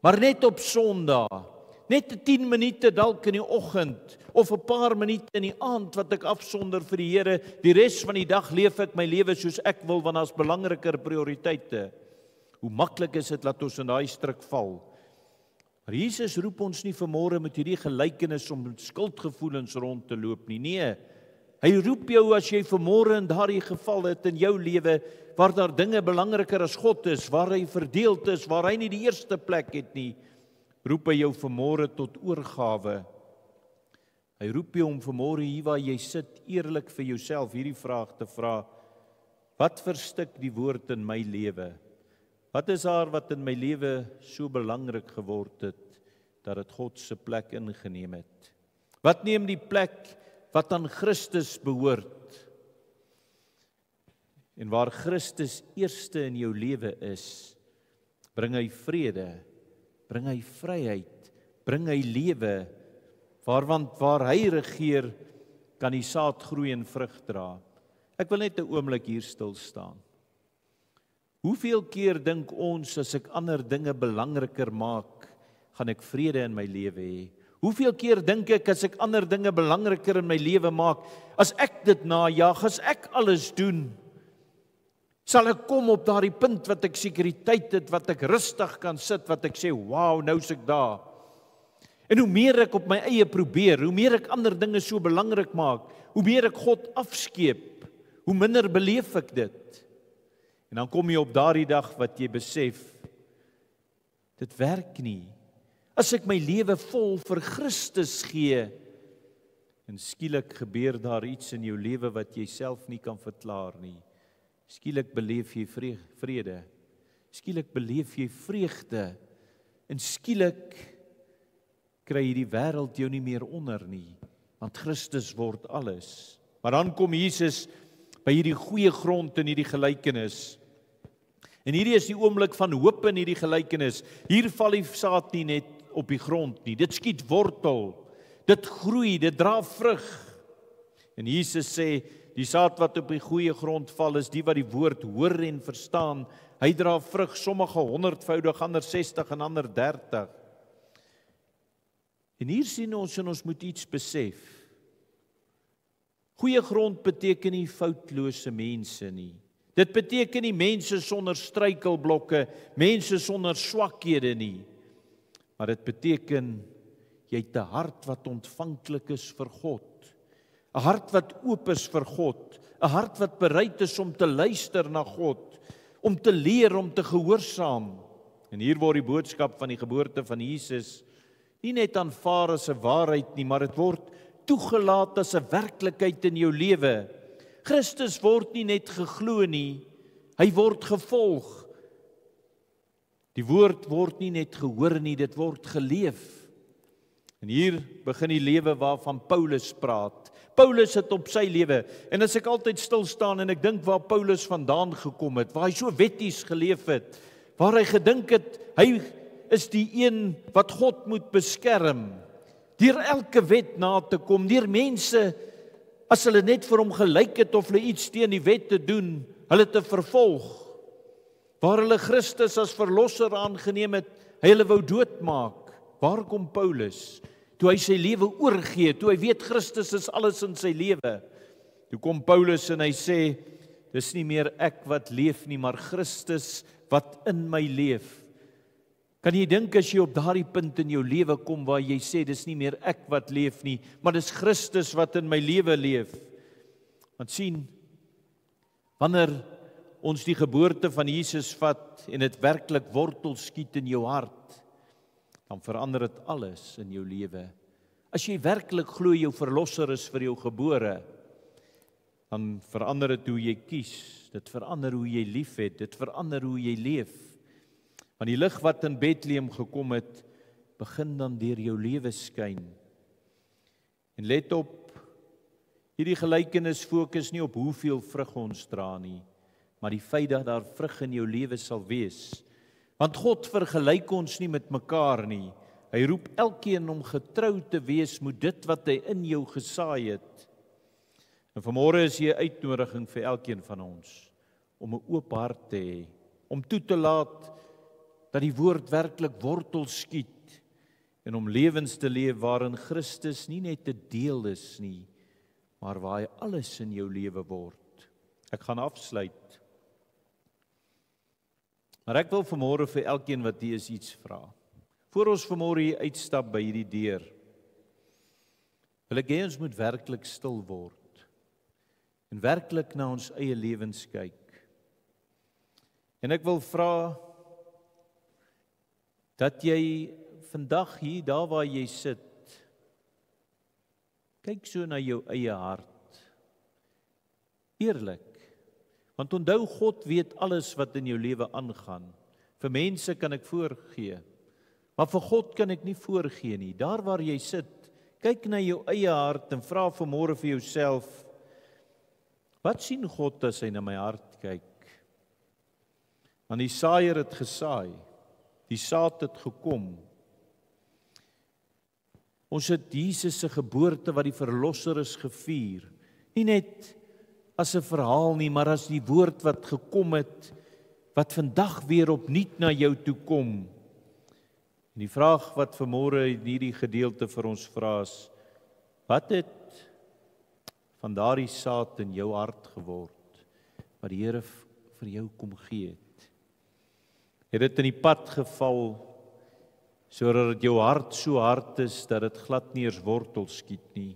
[SPEAKER 3] maar net op Sondag, net 10 minute dalk in die oggend, of 'n paar minute in die aand wat ek afsonder vir die Here. Die res van die dag leef ek my lewe soos ek wil, want daar's belangriker prioriteite. Hoe maklik is dit dat ons in daai struik val. Maar Jesus roep ons nie vanmôre met hierdie gelykenis om skuldgevoelens rond te loop nie. Nee, hy roep jou as jy vanmôre in daardie geval het in jou lewe, waar daar dinge belangriker as God is, waar hy verdeeld is, waar hy nie die eerste plek het nie, roep hy jou vanmôre tot oorgawe. Hy roep jou om vanmôre hier waar jy sit, eerlik vir jouself hierdie vraag te vra: wat verstik die woord in my lewe? Wat is daar wat in my lewe so belangrik geword het, dat dit God se plek ingeneem het? Wat neem die plek wat aan Christus behoort? En waar Christus eerste in jou lewe is, bring hy vrede, bring hy vryheid, bring hy lewe, want waar hy regeer, kan die saad groei en vrug dra. Ek wil net 'n oomblik hier stil staan. Hoeveel keer dink ons, as ek ander dinge belangriker maak, gaan ek vrede in my lewe hê? Hoeveel keer dink ek as ek ander dinge belangriker in my lewe maak, as ek dit najag, as ek alles doen, sal ek kom op daardie punt wat ek sekuriteit het, wat ek rustig kan sit, wat ek sê, wow, nou is ek daar. En hoe meer ek op my eie probeer, hoe meer ek ander dinge so belangrik maak, hoe meer ek God afskeep, hoe minder beleef ek dit. En dan kom jy op daardie dag wat jy besef, dit werk nie. As ek my lewe vol vir Christus gee, en skielik gebeur daar iets in jou lewe wat jy self nie kan verklaar nie. Skielik beleef jy vrede. Skielik beleef jy vreugde. En skielik kry jy die wêreld jou nie meer onder nie, want Christus word alles. Maar dan kom Jesus by hierdie goeie grond in hierdie gelykenis. En hierdie is die oomblik van hoop in hierdie gelykenis. Hier val die saad nie net op die grond nie. Dit skiet wortel. Dit groei, dit dra vrug. En Jesus sê, die saad wat op die goeie grond val is die wat die woord hoor en verstaan. Hy dra vrug, sommige 100voudig, ander 60 en ander 30. En hier sien ons en ons moet iets besef. Goeie grond beteken nie foutlose mense nie. Dit beteken nie mense sonder struikelblokke, mense sonder swakhede nie. Maar dit beteken, jy het 'n hart wat ontvanklik is vir God. 'n Hart wat oop is vir God. 'n Hart wat bereid is om te luister na God. Om te leer, om te gehoorsaam. En hier word die boodskap van die geboorte van Jesus nie net aanvaar as 'n waarheid nie, maar dit word toegelaat as 'n werklikheid in jou lewe. Christus word nie net geglo nie, hy word gevolg. Die woord word nie net gehoor nie, dit word geleef. En hier begin die lewe waarvan Paulus praat. Paulus het op sy lewe, en as ek altyd stil staan en ek dink waar Paulus vandaan gekom het, waar hy so wetties geleef het, waar hy gedink het, hy is die een wat God moet beskerm, deur elke wet na te kom, deur mense, as hulle net vir hom gelyk het of hulle iets teen die wet te doen, hulle te vervolg, waar hulle Christus as verlosser aangeneem het, hy hulle wou doodmaak. Waar kom Paulus? Toe hy sy lewe oorgee, toe hy weet Christus is alles in sy lewe. Toe kom Paulus en hy sê, dis nie meer ek wat leef nie, maar Christus wat in my leef. Kan jy dink as jy op daardie punt in jou lewe kom waar jy sê, dis nie meer ek wat leef nie, maar dis Christus wat in my lewe leef. Want sien, wanneer ons die geboorte van Jesus vat en dit werklik wortel skiet in jou hart, dan verander dit alles in jou lewe. As jy werklik glo jou verlosser is vir jou gebore, dan verander dit hoe jy kies, dit verander hoe jy liefhet, dit verander hoe jy leef. Want die lig wat in Bethlehem gekom het, begin dan deur jou lewe skyn. En let op, hierdie gelykenis fokus nie op hoeveel vrug ons dra nie, maar die feit dat daar vrug in jou lewe sal wees. Want God vergelyk ons nie met mekaar nie. Hy roep elkeen om getrou te wees met dit wat hy in jou gesaai het. En vanmôre is hier 'n uitnodiging vir elkeen van ons om 'n oop hart te hê, om toe te laat dat die woord werklik wortel skiet en om lewens te leef waarin Christus nie net 'n deel is nie, maar waar hy alles in jou lewe word. Ek gaan afsluit. Maar ek wil vanmôre vir elkeen wat hier is iets vra. Voor ons vanmôre hier uitstap by hierdie deur, wil ek hê ons moet werklik stil word en werklik na ons eie lewens kyk. En ek wil vra dat jy vandag hier, daar waar jy sit, kyk so na jou eie hart. Eerlik. Want onthou, God weet alles wat in jou lewe aangaan. Vir mense kan ek voorgee, maar vir God kan ek nie voorgee nie. Daar waar jy sit, kyk na jou eie hart en vra vanmôre vir jouself, wat sien God as hy na my hart kyk? Want die saaier het gesaai, die saad het gekom. Ons het Jesus se geboorte wat die verlosser is gevier, nie net as 'n verhaal nie, maar as die woord wat gekom het, wat vandag weer opnuut na jou toe kom. En die vraag wat vanmôre in hierdie gedeelte vir ons vra is, wat het van daardie saad in jou hart geword, wat die Here vir jou kom gee het? Het dit in die pad geval, sodat jou hart so hard is, dat dit glad nie eens wortel skiet nie?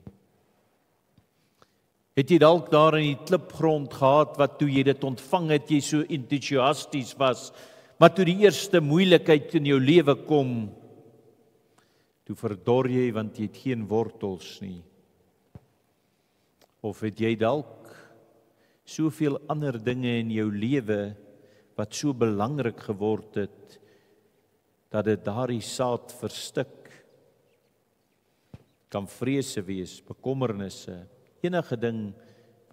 [SPEAKER 3] Het jy dalk daar in die klipgrond gehad, wat toe jy dit ontvang het, jy so entoesiasties was, maar toe die eerste moeilikheid in jou lewe kom, toe verdor jy, want jy het geen wortels nie. Of het jy dalk soveel ander dinge in jou lewe, wat so belangrik geword het, dat dit daardie saad verstik. Kan vrese wees, bekommernisse, enige ding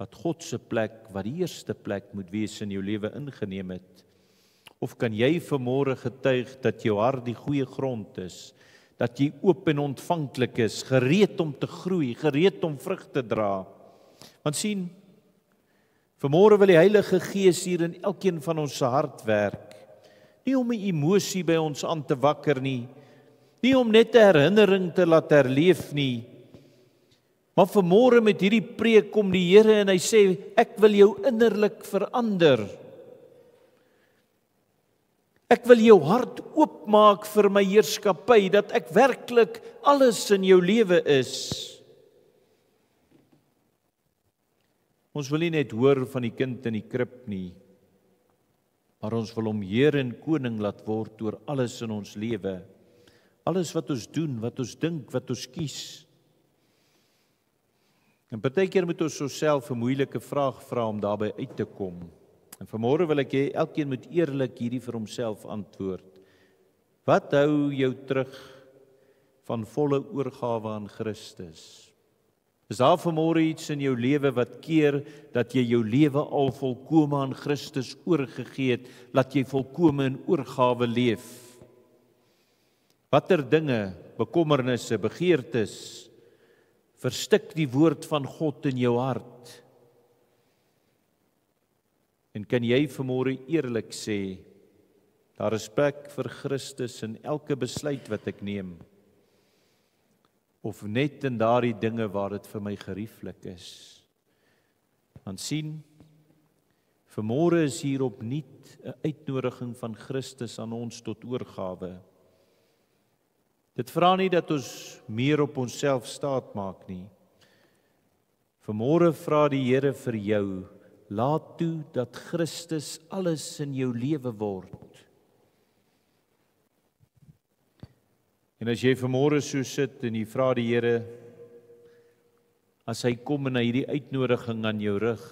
[SPEAKER 3] wat God se plek, wat die eerste plek moet wees in jou lewe ingeneem het. Of kan jy vanmôre getuig dat jou hart die goeie grond is, dat jy oop en ontvanklik is, gereed om te groei, gereed om vrug te dra? Want sien, vanmôre wil die Heilige Gees hier in elkeen van ons se hart werk. Nie om 'n emosie by ons aan te wakker nie, nie om net 'n herinnering te laat herleef nie, maar vanmôre met hierdie preek kom die Here en hy sê, ek wil jou innerlik verander. Ek wil jou hart oopmaak vir my heerskappy, dat ek werklik alles in jou lewe is. Ons wil nie net hoor van die kind in die krib nie, maar ons wil hom Heer en Koning laat word oor alles in ons lewe. Alles wat ons doen, wat ons dink, wat ons kies. En partykeer moet ons osself 'n moeilike vraag vra om daarby uit te kom. En vanmôre wil ek hê elkeen moet eerlik hierdie vir homself antwoord. Wat hou jou terug van volle oorgawe aan Christus? Is daar vanmôre iets in jou lewe wat keer dat jy jou lewe al volkome aan Christus oorgegee het, laat jy volkome in oorgawe leef? Watter dinge, bekommernisse, begeertes verstik die woord van God in jou hart? En kan jy vanmôre eerlik sê, daar is plek vir Christus in elke besluit wat ek neem? Of net in daardie dinge waar dit vir my gerieflik is? Want sien, vanmôre is hier opnuut 'n uitnodiging van Christus aan ons tot oorgawe. Dit vra nie dat ons meer op onsself staat maak nie. Vanmôre vra die Here vir jou, laat toe dat Christus alles in jou lewe word. En as jy vanmôre so sit en jy vra die Here, as hy kom en hy hierdie uitnodiging aan jou rig,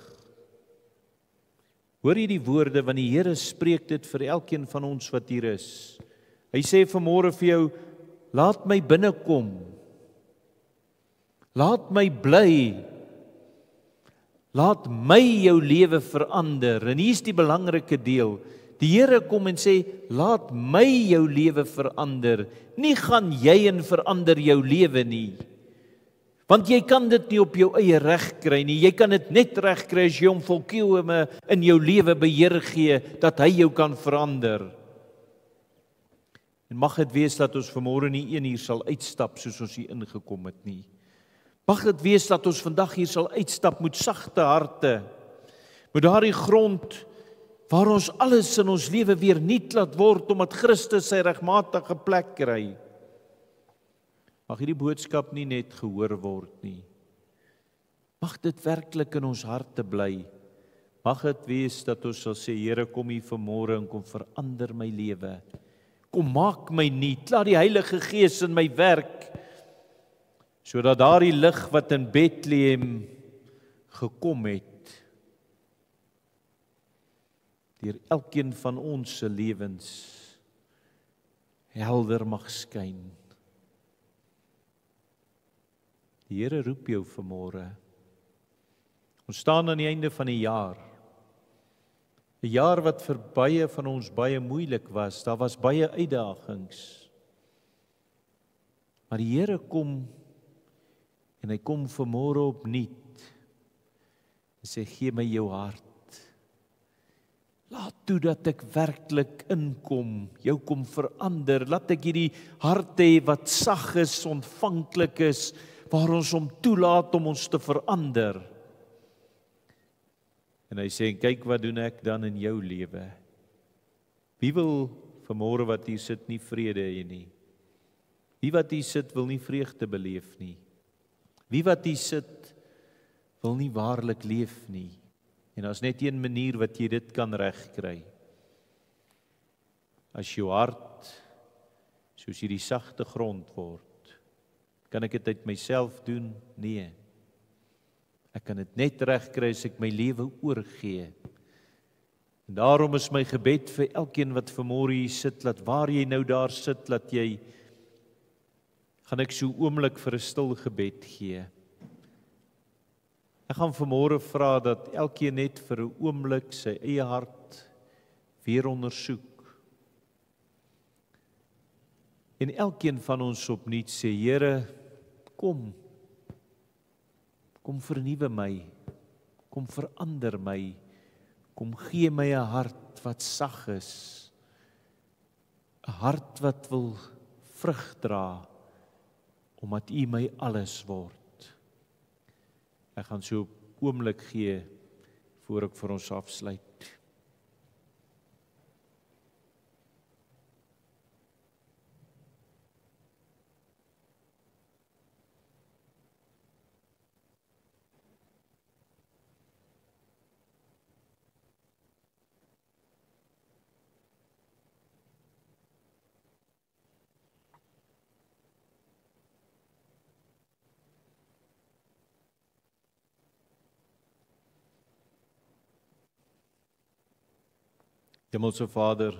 [SPEAKER 3] hoor jy die woorde, want die Here spreek dit vir elkeen van ons wat hier is. Hy sê vanmôre vir jou, laat my binnekom, laat my bly, laat my jou lewe verander. En hier is die belangrike deel, die Here kom en sê, laat my jou lewe verander, nie gaan jy en verander jou lewe nie. Want jy kan dit nie op jou eie reg kry nie, jy kan dit net reg kry as jy hom volkome in jou lewe beheer gee, dat hy jou kan verander. En mag dit wees dat ons vanmôre nie een hier sal uitstap soos ons hier ingekom het nie. Mag dit wees dat ons vandag hier sal uitstap met sagte harte, met daardie grond waar ons alles in ons lewe weer nuut laat word, omdat Christus sy regmatige plek kry. Mag hierdie boodskap nie net gehoor word nie. Mag dit werklik in ons harte bly. Mag dit wees dat ons sal sê, Here, kom hier vanmôre en kom verander my lewe. Kom maak my nuut, laat die Heilige Gees in my werk, sodat daardie lig wat in Bethlehem gekom het, deur elkeen van ons se lewens helder mag skyn. Die Here roep jou vanmôre. Ons staan aan die einde van die jaar. 'n Jaar wat vir baie van ons baie moeilik was. Daar was baie uitdagings. Maar die Here kom en hy kom vanmôre opnuut. Hy sê, gee my jou hart. Laat toe dat ek werklik inkom, jou kom verander. Laat ek hierdie hart hê wat sag is, ontvanklik is, waar ons hom toelaat om ons te verander. En hy sê, kyk wat doen ek dan in jou lewe. Wie wil vanmôre wat hier sit nie vrede hê nie? Wie wat hier sit wil nie vreugde beleef nie? Wie wat hier sit wil nie waarlik leef nie? En daar's net een manier wat jy dit kan regkry. As jou hart soos hierdie sagte grond word. Kan ek dit uit myself doen? Nee. Ek kan dit net regkry as ek my lewe oorgee. En daarom is my gebed vir elkeen wat vanmôre hier sit, laat waar jy nou daar sit, laat jy, gaan ek so oomblik vir 'n stil gebed gee. Ek gaan vanmôre vra dat elkeen net vir 'n oomblik sy eie hart weer ondersoek. En elkeen van ons opnuut sê, Here, kom vernuwe my, kom verander my, kom gee my 'n hart wat sag is, 'n hart wat wil vrug dra, omdat U my alles word. Ek gaan so 'n oomblik gee, voor ek vir ons afsluit. Hemelse Vader,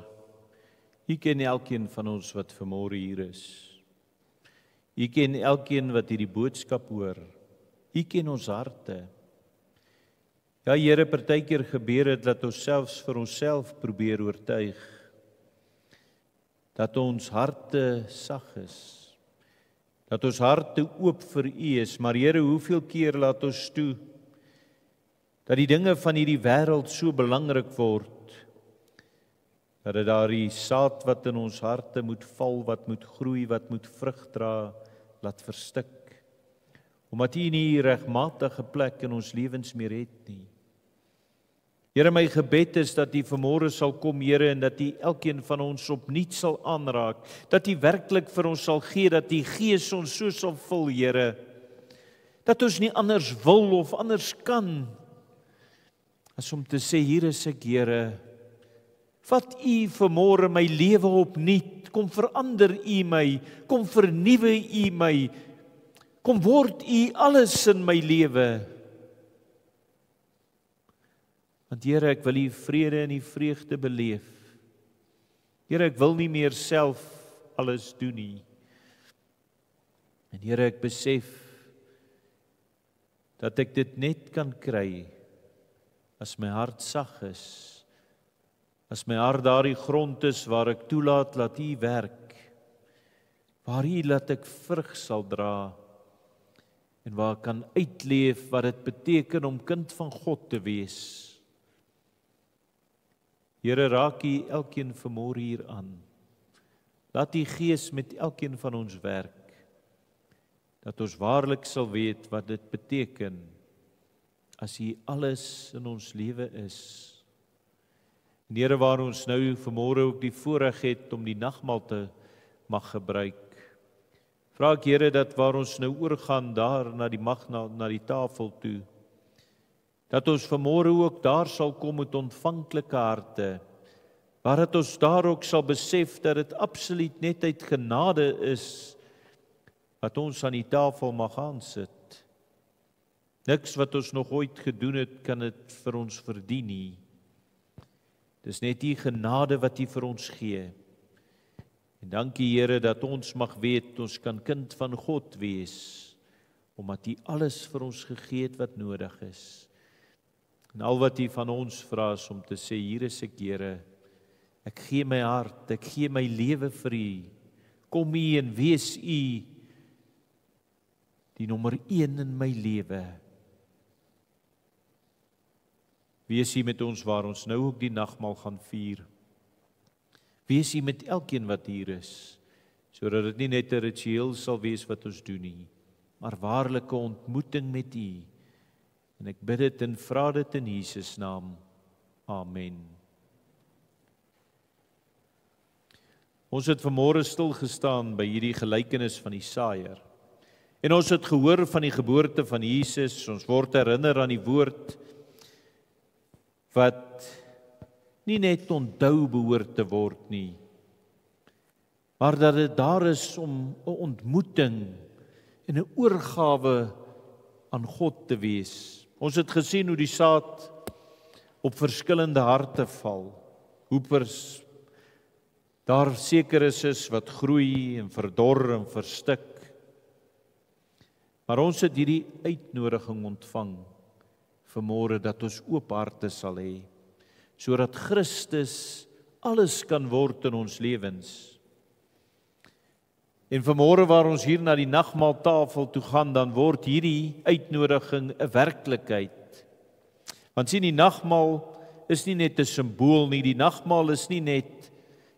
[SPEAKER 3] U ken elkeen van ons wat vanmôre hier is. U ken elkeen wat hierdie boodskap hoor. U ken ons harte. Ja, Here, partykeer gebeur dit dat ons selfs vir onsself probeer oortuig dat ons harte sag is. Dat ons harte oop vir U is, maar Here, hoeveel keer laat ons toe dat die dinge van hierdie wêreld so belangrik word, dat dit daardie saad wat in ons harte moet val, wat moet groei, wat moet vrug dra, laat verstik. Omdat U nie regmatige plek in ons lewens meer het nie. Here, my gebed is dat U vanmôre sal kom, Here, en dat U elkeen van ons opnuut sal aanraak, dat U werklik vir ons sal gee, dat U Gees ons so sal vul, Here, dat ons nie anders wil of anders kan, as om te sê, hier is ek, Here, vat U vanmôre my lewe opnuut, kom verander U my, kom vernuwe U my, kom word U alles in my lewe. Want Here, ek wil U vrede en U vreugde beleef. Here, ek wil nie meer self alles doen nie. En Here, ek besef dat ek dit net kan kry as my hart sag is. As my hart daardie grond is waar ek toelaat laat U werk, waar U laat ek vrug sal dra, en waar ek kan uitleef wat dit beteken om kind van God te wees. Here, raak U elkeen vanmôre hier aan. Laat U Gees met elkeen van ons werk, dat ons waarlik sal weet wat dit beteken, as U alles in ons lewe is. En Here, waar ons nou vanmôre ook die voorreg het om die nagmaal te mag gebruik, vra ek, Here, dat waar ons nou oorgaan daar na die tafel toe, dat ons vanmôre ook daar sal kom met ontvanklike harte, waar dat ons daar ook sal besef dat dit absoluut net uit genade is, wat ons aan die tafel mag aansit. Niks wat ons nog ooit gedoen het, kan dit vir ons verdien nie. Dis net U genade wat U vir ons gee. En dankie, Here, dat ons mag weet, ons kan kind van God wees, omdat U alles vir ons gegee het wat nodig is. En al wat U van ons vra is om te sê, hier is ek, Here, ek gee my hart, ek gee my lewe vir U. Kom U en wees U die nommer 1 in my lewe. Wees hier met ons waar ons nou ook die nagmaal gaan vier. Wees hier met elkeen wat hier is, sodat dit nie net 'n ritueel sal wees wat ons doen nie, maar waarlike ontmoeting met U. En ek bid dit en vra dit in Jesus naam. Amen. Ons het vanmôre stil gestaan by hierdie gelykenis van die saaiër. En ons het gehoor van die geboorte van Jesus, ons word herinner aan die woord wat nie net onthou behoort te word nie, maar dat dit daar is om 'n ontmoeting en 'n oorgawe aan God te wees. Ons het gesien hoe die saad op verskillende harte val, hoe daar seker is wat groei en verdor en verstik. Maar ons het hierdie uitnodiging ontvang vanmôre dat ons oop harte sal hê, sodat Christus alles kan word in ons lewens. En vanmôre waar ons hier na die nagmaaltafel toe gaan, dan word hierdie uitnodiging 'n werklikheid. Want sien, die nagmaal is nie net 'n simbool nie, die nagmaal is nie net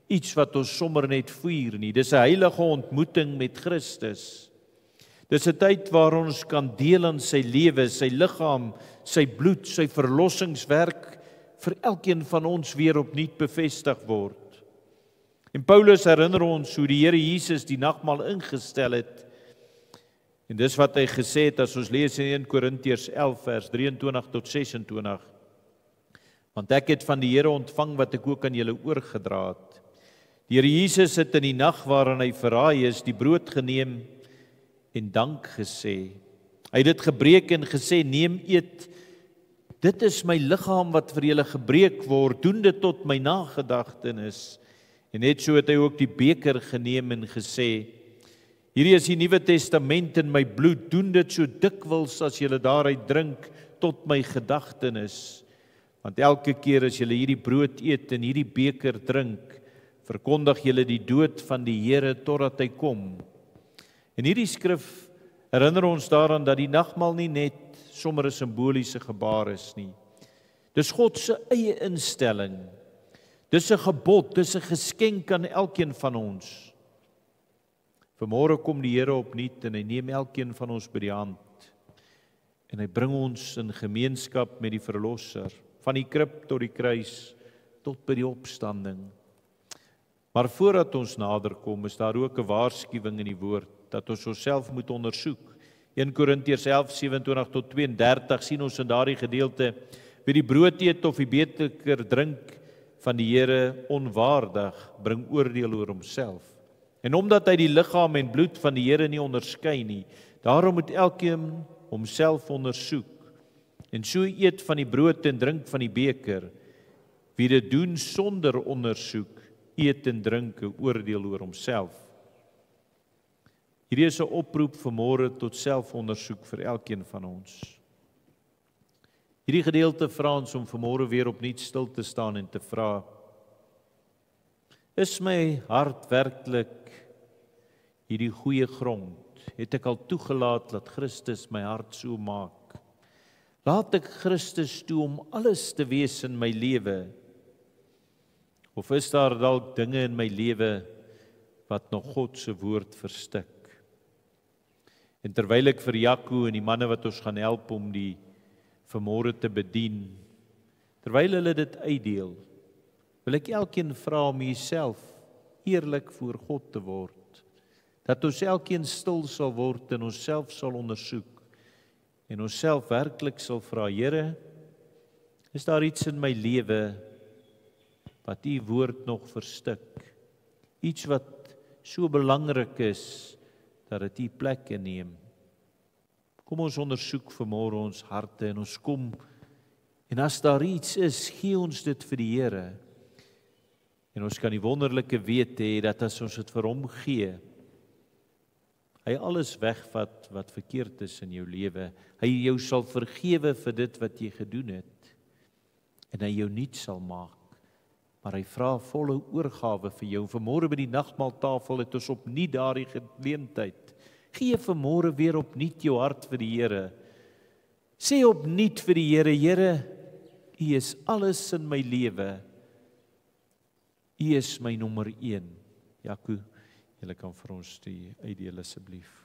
[SPEAKER 3] iets wat ons sommer net vier nie. Dis 'n heilige ontmoeting met Christus. Dis 'n tyd waar ons kan deel aan sy lewe, sy liggaam, sy bloed, sy verlossingswerk vir elkeen van ons weer opnuut bevestig word. En Paulus herinner ons hoe die Here Jesus die nagmaal ingestel het. En dis wat hy gesê het as ons lees in 1 Korintiërs 11 vers 23 tot 26. Want ek het van die Here ontvang wat ek ook aan julle oorgedra het. Die Here Jesus het in die nag waarin hy verraai is, die brood geneem en dank gesê. Hy het dit gebreek en gesê, neem, eet, dit is my liggaam wat vir julle gebreek word, doen dit tot my nagedagtenis. En net so het hy ook die beker geneem en gesê, hierdie is die Nuwe Testament in my bloed, doen dit so dikwels as julle daaruit drink tot my gedagtenis. Want elke keer as julle hierdie brood eet en hierdie beker drink, verkondig julle die dood van die Here totdat hy kom. En hierdie skrif herinner ons daaraan dat die nagmaal nie net sommer 'n simboliese gebaar is nie. Dis God se eie instelling. Dis 'n gebod, dis 'n geskenk aan elkeen van ons. Vanmôre kom die Here opnuut en hy neem elkeen van ons by die hand. En hy bring ons in gemeenskap met die Verlosser, van die krib tot die kruis, tot by die opstanding. Maar voordat ons nader kom, is daar ook 'n waarskuwing in die woord, dat ons onsself moet ondersoek. 1 Korintiërs 11, 27 tot 32 sien ons in daardie gedeelte, wie die brood eet of die beker drink van die Here onwaardig, bring oordeel oor homself. En omdat hy die liggaam en bloed van die Here nie onderskei nie, daarom moet elkeen homself ondersoek. En so eet van die brood en drink van die beker. Wie dit doen sonder ondersoek, eet en drink 'n oordeel oor homself. Hierdie is 'n oproep vanmôre tot selfondersoek vir elkeen van ons. Hierdie gedeelte vra ons om vanmôre weer opnuut stil te staan en te vra: is my hart werklik hierdie goeie grond? Het ek al toegelaat dat Christus my hart so maak? Laat ek Christus toe om alles te wees in my lewe? Of is daar dalk dinge in my lewe wat nog God se woord verstik? En terwyl ek vir Jaco en die manne wat ons gaan help om die vanmôre te bedien, terwyl hulle dit uitdeel, wil ek elkeen vra om jouself eerlik voor God te word. Dat ons elkeen stil sal word en onsself sal ondersoek en onsself werklik sal vra: Here, is daar iets in my lewe wat U woord nog verstik? Iets wat so belangrik is dat dit U plek inneem. Kom ons ondersoek vanmôre ons harte en ons kom, en as daar iets is, gee ons dit vir die Here. En ons kan die wonderlike weet hê dat as ons dit vir hom gee, hy alles wegvat wat verkeerd is in jou lewe. Hy jou sal vergewe vir dit wat jy gedoen het. En hy jou nuut sal maak. Maar hy vra volle oorgawe vir jou. Vanmôre by die nagmaaltafel het ons opnuut daardie geleentheid. Gee vanmôre weer opnuut jou hart vir die Here. Sê opnuut vir die Here: Here, U is alles in my lewe. U is my nommer 1. Jaco, julle kan vir ons die uitdeel asseblief.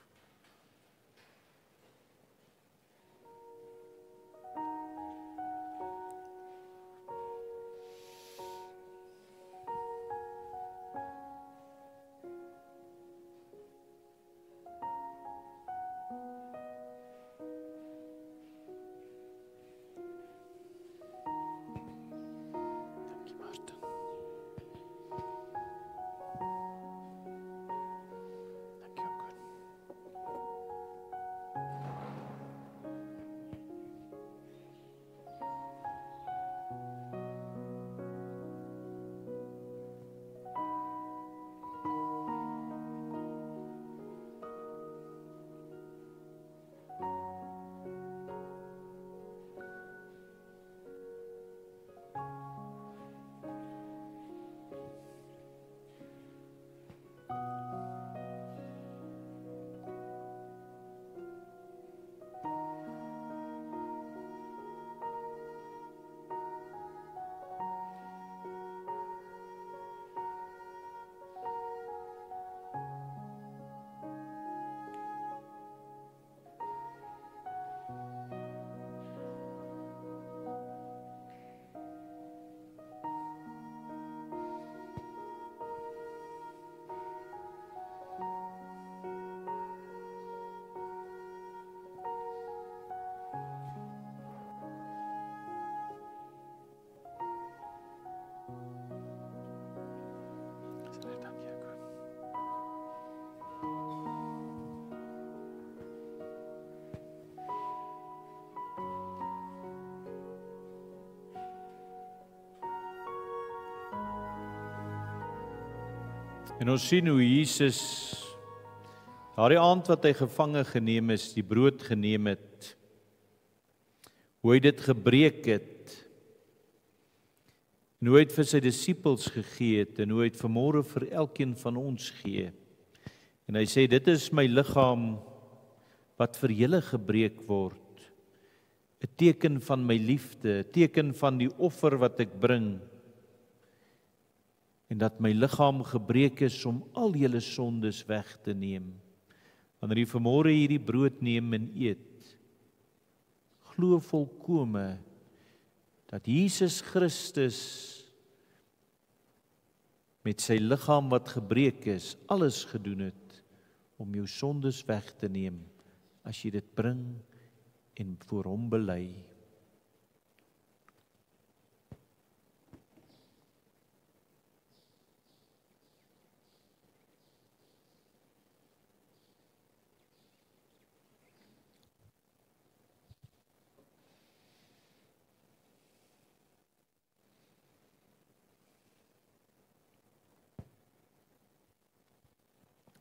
[SPEAKER 3] En ons sien hoe Jesus, daardie aand wat hy gevange geneem is, die brood geneem het, hoe hy dit gebreek het, en hoe hy dit vir sy disippels gegee het, en hoe hy dit vanmôre vir elkeen van ons gee. En hy sê, dit is my liggaam wat vir julle gebreek word, 'n teken van my liefde, 'n teken van die offer wat ek bring, en dat my liggaam gebreek is om al julle sondes weg te neem. Wanneer jy vanmôre hierdie brood neem en eet, glo volkome dat Jesus Christus met sy liggaam wat gebreek is, alles gedoen het om jou sondes weg te neem, as jy dit bring en voor hom bely.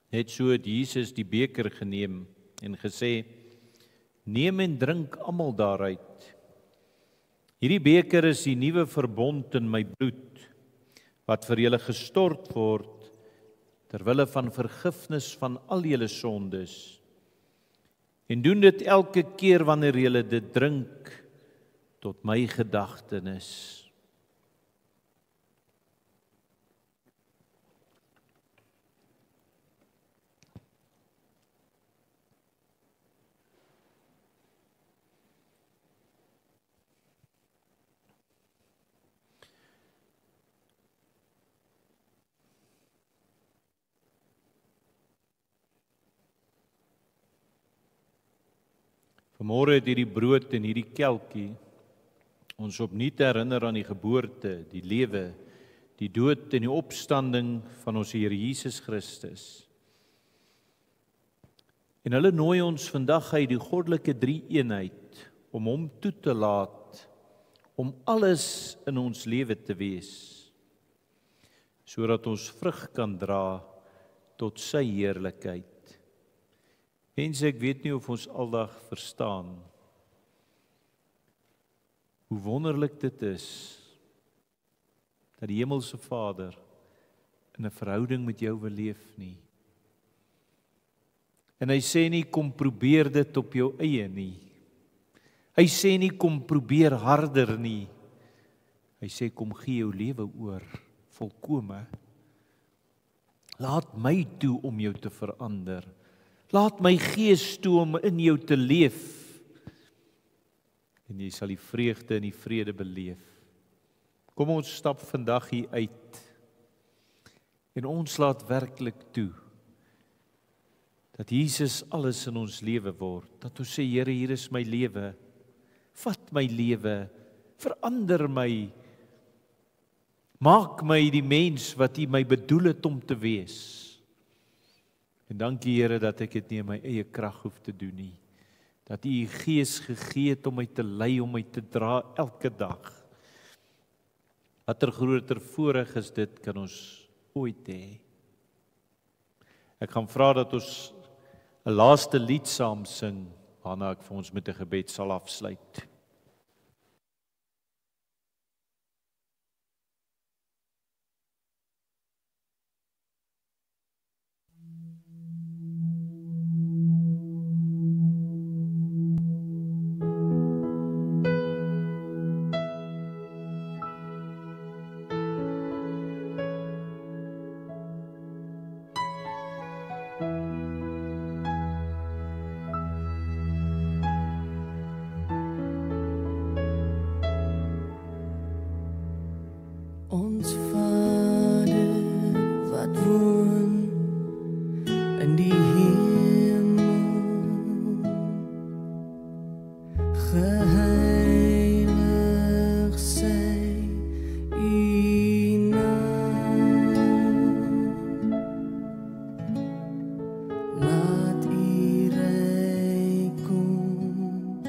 [SPEAKER 3] Net so het Jesus die beker geneem en gesê, neem en drink almal daaruit. Hierdie beker is die nuwe verbond in my bloed, wat vir julle gestort word, ter wille van vergifnis van al julle sondes. En doen dit elke keer wanneer julle dit drink, tot my gedagtenis. Vanmôre het hierdie brood en hierdie kelkie ons opnuut herinner aan die geboorte, die lewe, die dood en die opstanding van ons Here Jesus Christus. En hulle nooi ons vandag uit die goddelike drie-eenheid om hom toe te laat, om alles in ons lewe te wees, sodat ons vrug kan dra tot sy heerlikheid. Mense, ek weet nie of ons aldag verstaan hoe wonderlik dit is dat die Hemelse Vader in 'n verhouding met jou wil leef nie. En hy sê nie kom probeer dit op jou eie nie. Hy sê nie kom probeer harder nie. Hy sê, kom gee jou lewe oor, volkome. Laat my toe om jou te verander. Laat my gees toe om in jou te leef. En jy sal die vreugde en die vrede beleef. Kom ons stap vandag hier uit. En ons laat werklik toe dat Jesus alles in ons lewe word. Dat ons sê, Here, hier is my lewe. Vat my lewe. Verander my. Maak my die mens wat U my bedoel het om te wees. En dankie, Here, dat ek dit nie in my eie krag hoef te doen nie. Dat U Gees gegee het om my te lei, om my te dra elke dag. Watter groter voorreg is dit, kan ons ooit hê. Ek gaan vra dat ons 'n laaste lied saam sing, waarna ek vir ons met 'n gebed sal afsluit.
[SPEAKER 2] Ons Vader wat woon in die hemel, geheilig sy U naam. Laat U ryk kom,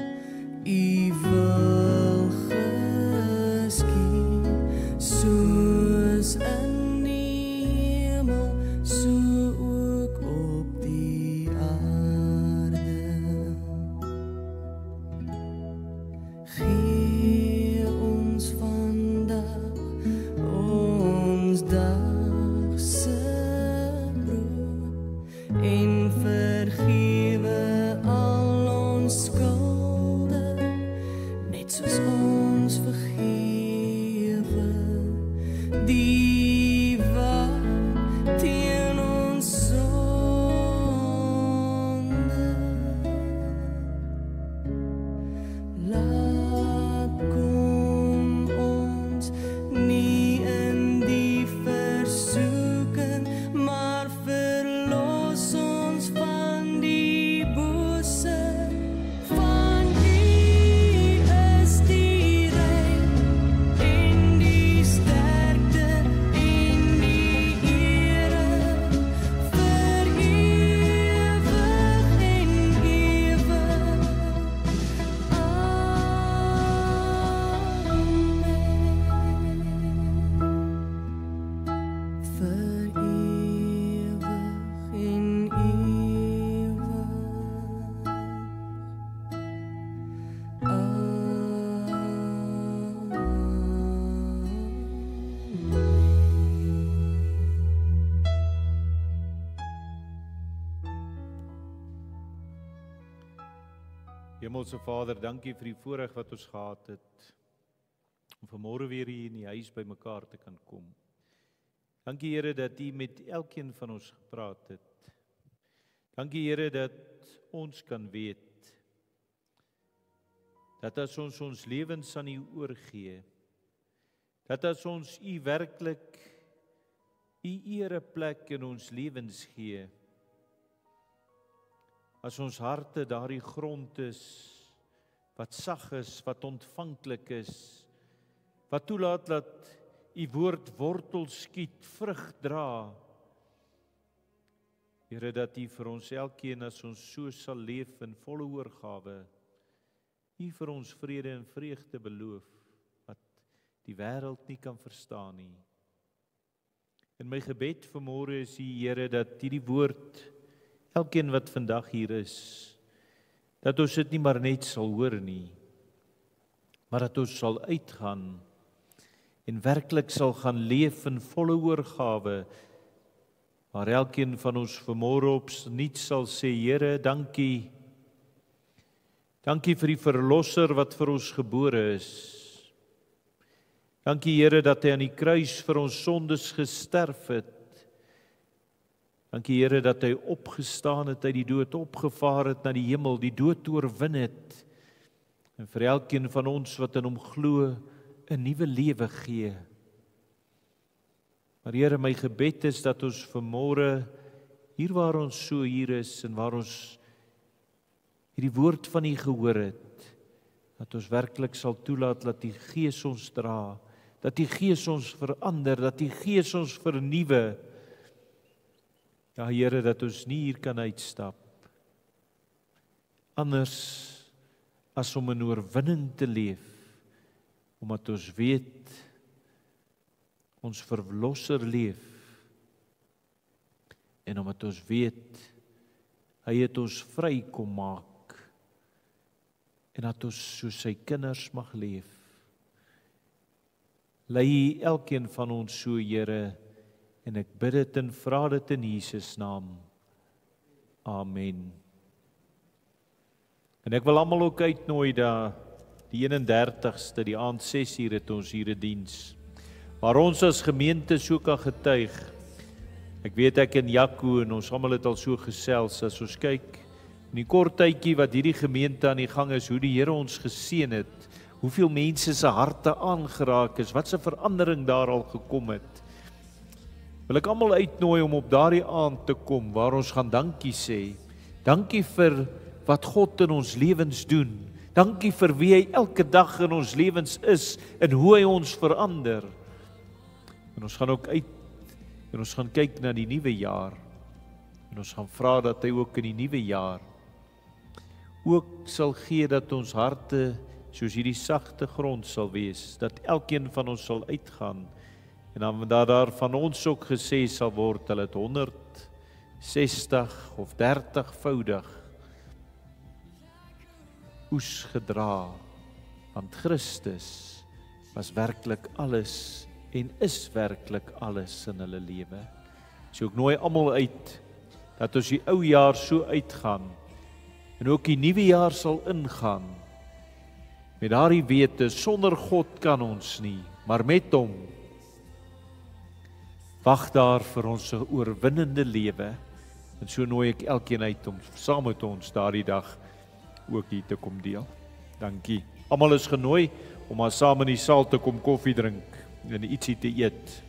[SPEAKER 2] U wil geskied, soos in die hemel, so ook op die aarde. Gee ons vandag ons dagse brood en vergewe al ons skulde, net soos ons vergewe die wat teen ons sonde. Laat kom ons nie in die versoeking, maar verlos ons van die bose. Van U is die ryk en die sterkte en die ere, vir ewig en ewig. Vir ewig en ewig.
[SPEAKER 3] Hemelse Vader, dankie vir die voorreg wat ons gehad het om vanmôre weer hier in die huis by mekaar te kan kom. Dankie Here dat U met elkeen van ons gepraat het. Dankie Here dat ons kan weet dat as ons ons lewens aan U oorgee, dat as ons U werklik U ereplek in ons lewens gee, as ons harte daardie grond is, wat sag is, wat ontvanklik is, wat toelaat dat U woord wortel skiet, vrug dra. Here, dat U vir ons elkeen, as ons so sal leef in volle oorgawe, U vir ons vrede en vreugde beloof, wat die wêreld nie kan verstaan nie. In my gebed vanmôre is U, Here, dat hierdie woord, elkeen wat vandag hier is, dat ons dit nie maar net sal hoor nie, maar dat ons sal uitgaan en werklik sal gaan leef in volle oorgawe, waar elkeen van ons vanmôre opnuut sal sê, Here, dankie. Dankie vir die verlosser wat vir ons gebore is. Dankie Here dat hy aan die kruis vir ons sondes gesterf het. Dankie Here dat hy opgestaan het uit die dood, opgevaar het na die hemel, die dood oorwin het. En vir elkeen van ons wat in hom glo, 'n nuwe lewe gee. Maar Here, my gebed is dat ons vanmôre, hier waar ons so hier is en waar ons hierdie woord van U gehoor het, dat ons werklik sal toelaat dat die Gees ons dra, dat die Gees ons verander, dat die Gees ons vernuwe. Ja Here, dat ons nie hier kan uitstap anders as om in oorwinning te leef, omdat ons weet ons verlosser leef en omdat ons weet hy het ons vry kom maak en dat ons soos sy kinders mag leef. Lei elkeen van ons so, Here, en ek bid dit en vra dit in Jesus naam. Amen. En ek wil almal ook uitnooi dat die 31ste, die aand 6:00 het ons hier 'n diens, waar ons as gemeente so kan getuig. Ek weet ek en Jaco en ons almal het al so gesels, as ons kyk in die kort tydjie wat hierdie gemeente aan die gang is, hoe die Here ons geseën het, hoeveel mense se harte aangeraak is, wat 'n verandering daar al gekom het. Wil ek almal uitnooi om op daardie aand te kom waar ons gaan dankie sê. Dankie vir wat God in ons lewens doen. Dankie vir wie hy elke dag in ons lewens is en hoe hy ons verander. En ons gaan ook uit en ons gaan kyk na die nuwe jaar. En ons gaan vra dat hy ook in die nuwe jaar ook sal gee dat ons harte soos hierdie sagte grond sal wees, dat elkeen van ons sal uitgaan en dan dat daar van ons ook gesê sal word, hulle het 160 of 30voudig oes gedra, want Christus was werklik alles en is werklik alles in hulle lewe. So ek nooi almal uit dat ons die ou jaar so uitgaan en ook die nuwe jaar sal ingaan met daardie wete, sonder God kan ons nie, maar met hom wag daar vir ons 'n oorwinnende lewe. En so nooi ek elkeen uit om saam met ons daardie dag ook hier te kom deel. Dankie. Almal is genooi om maar saam in die saal te kom koffie drink en ietsie te eet.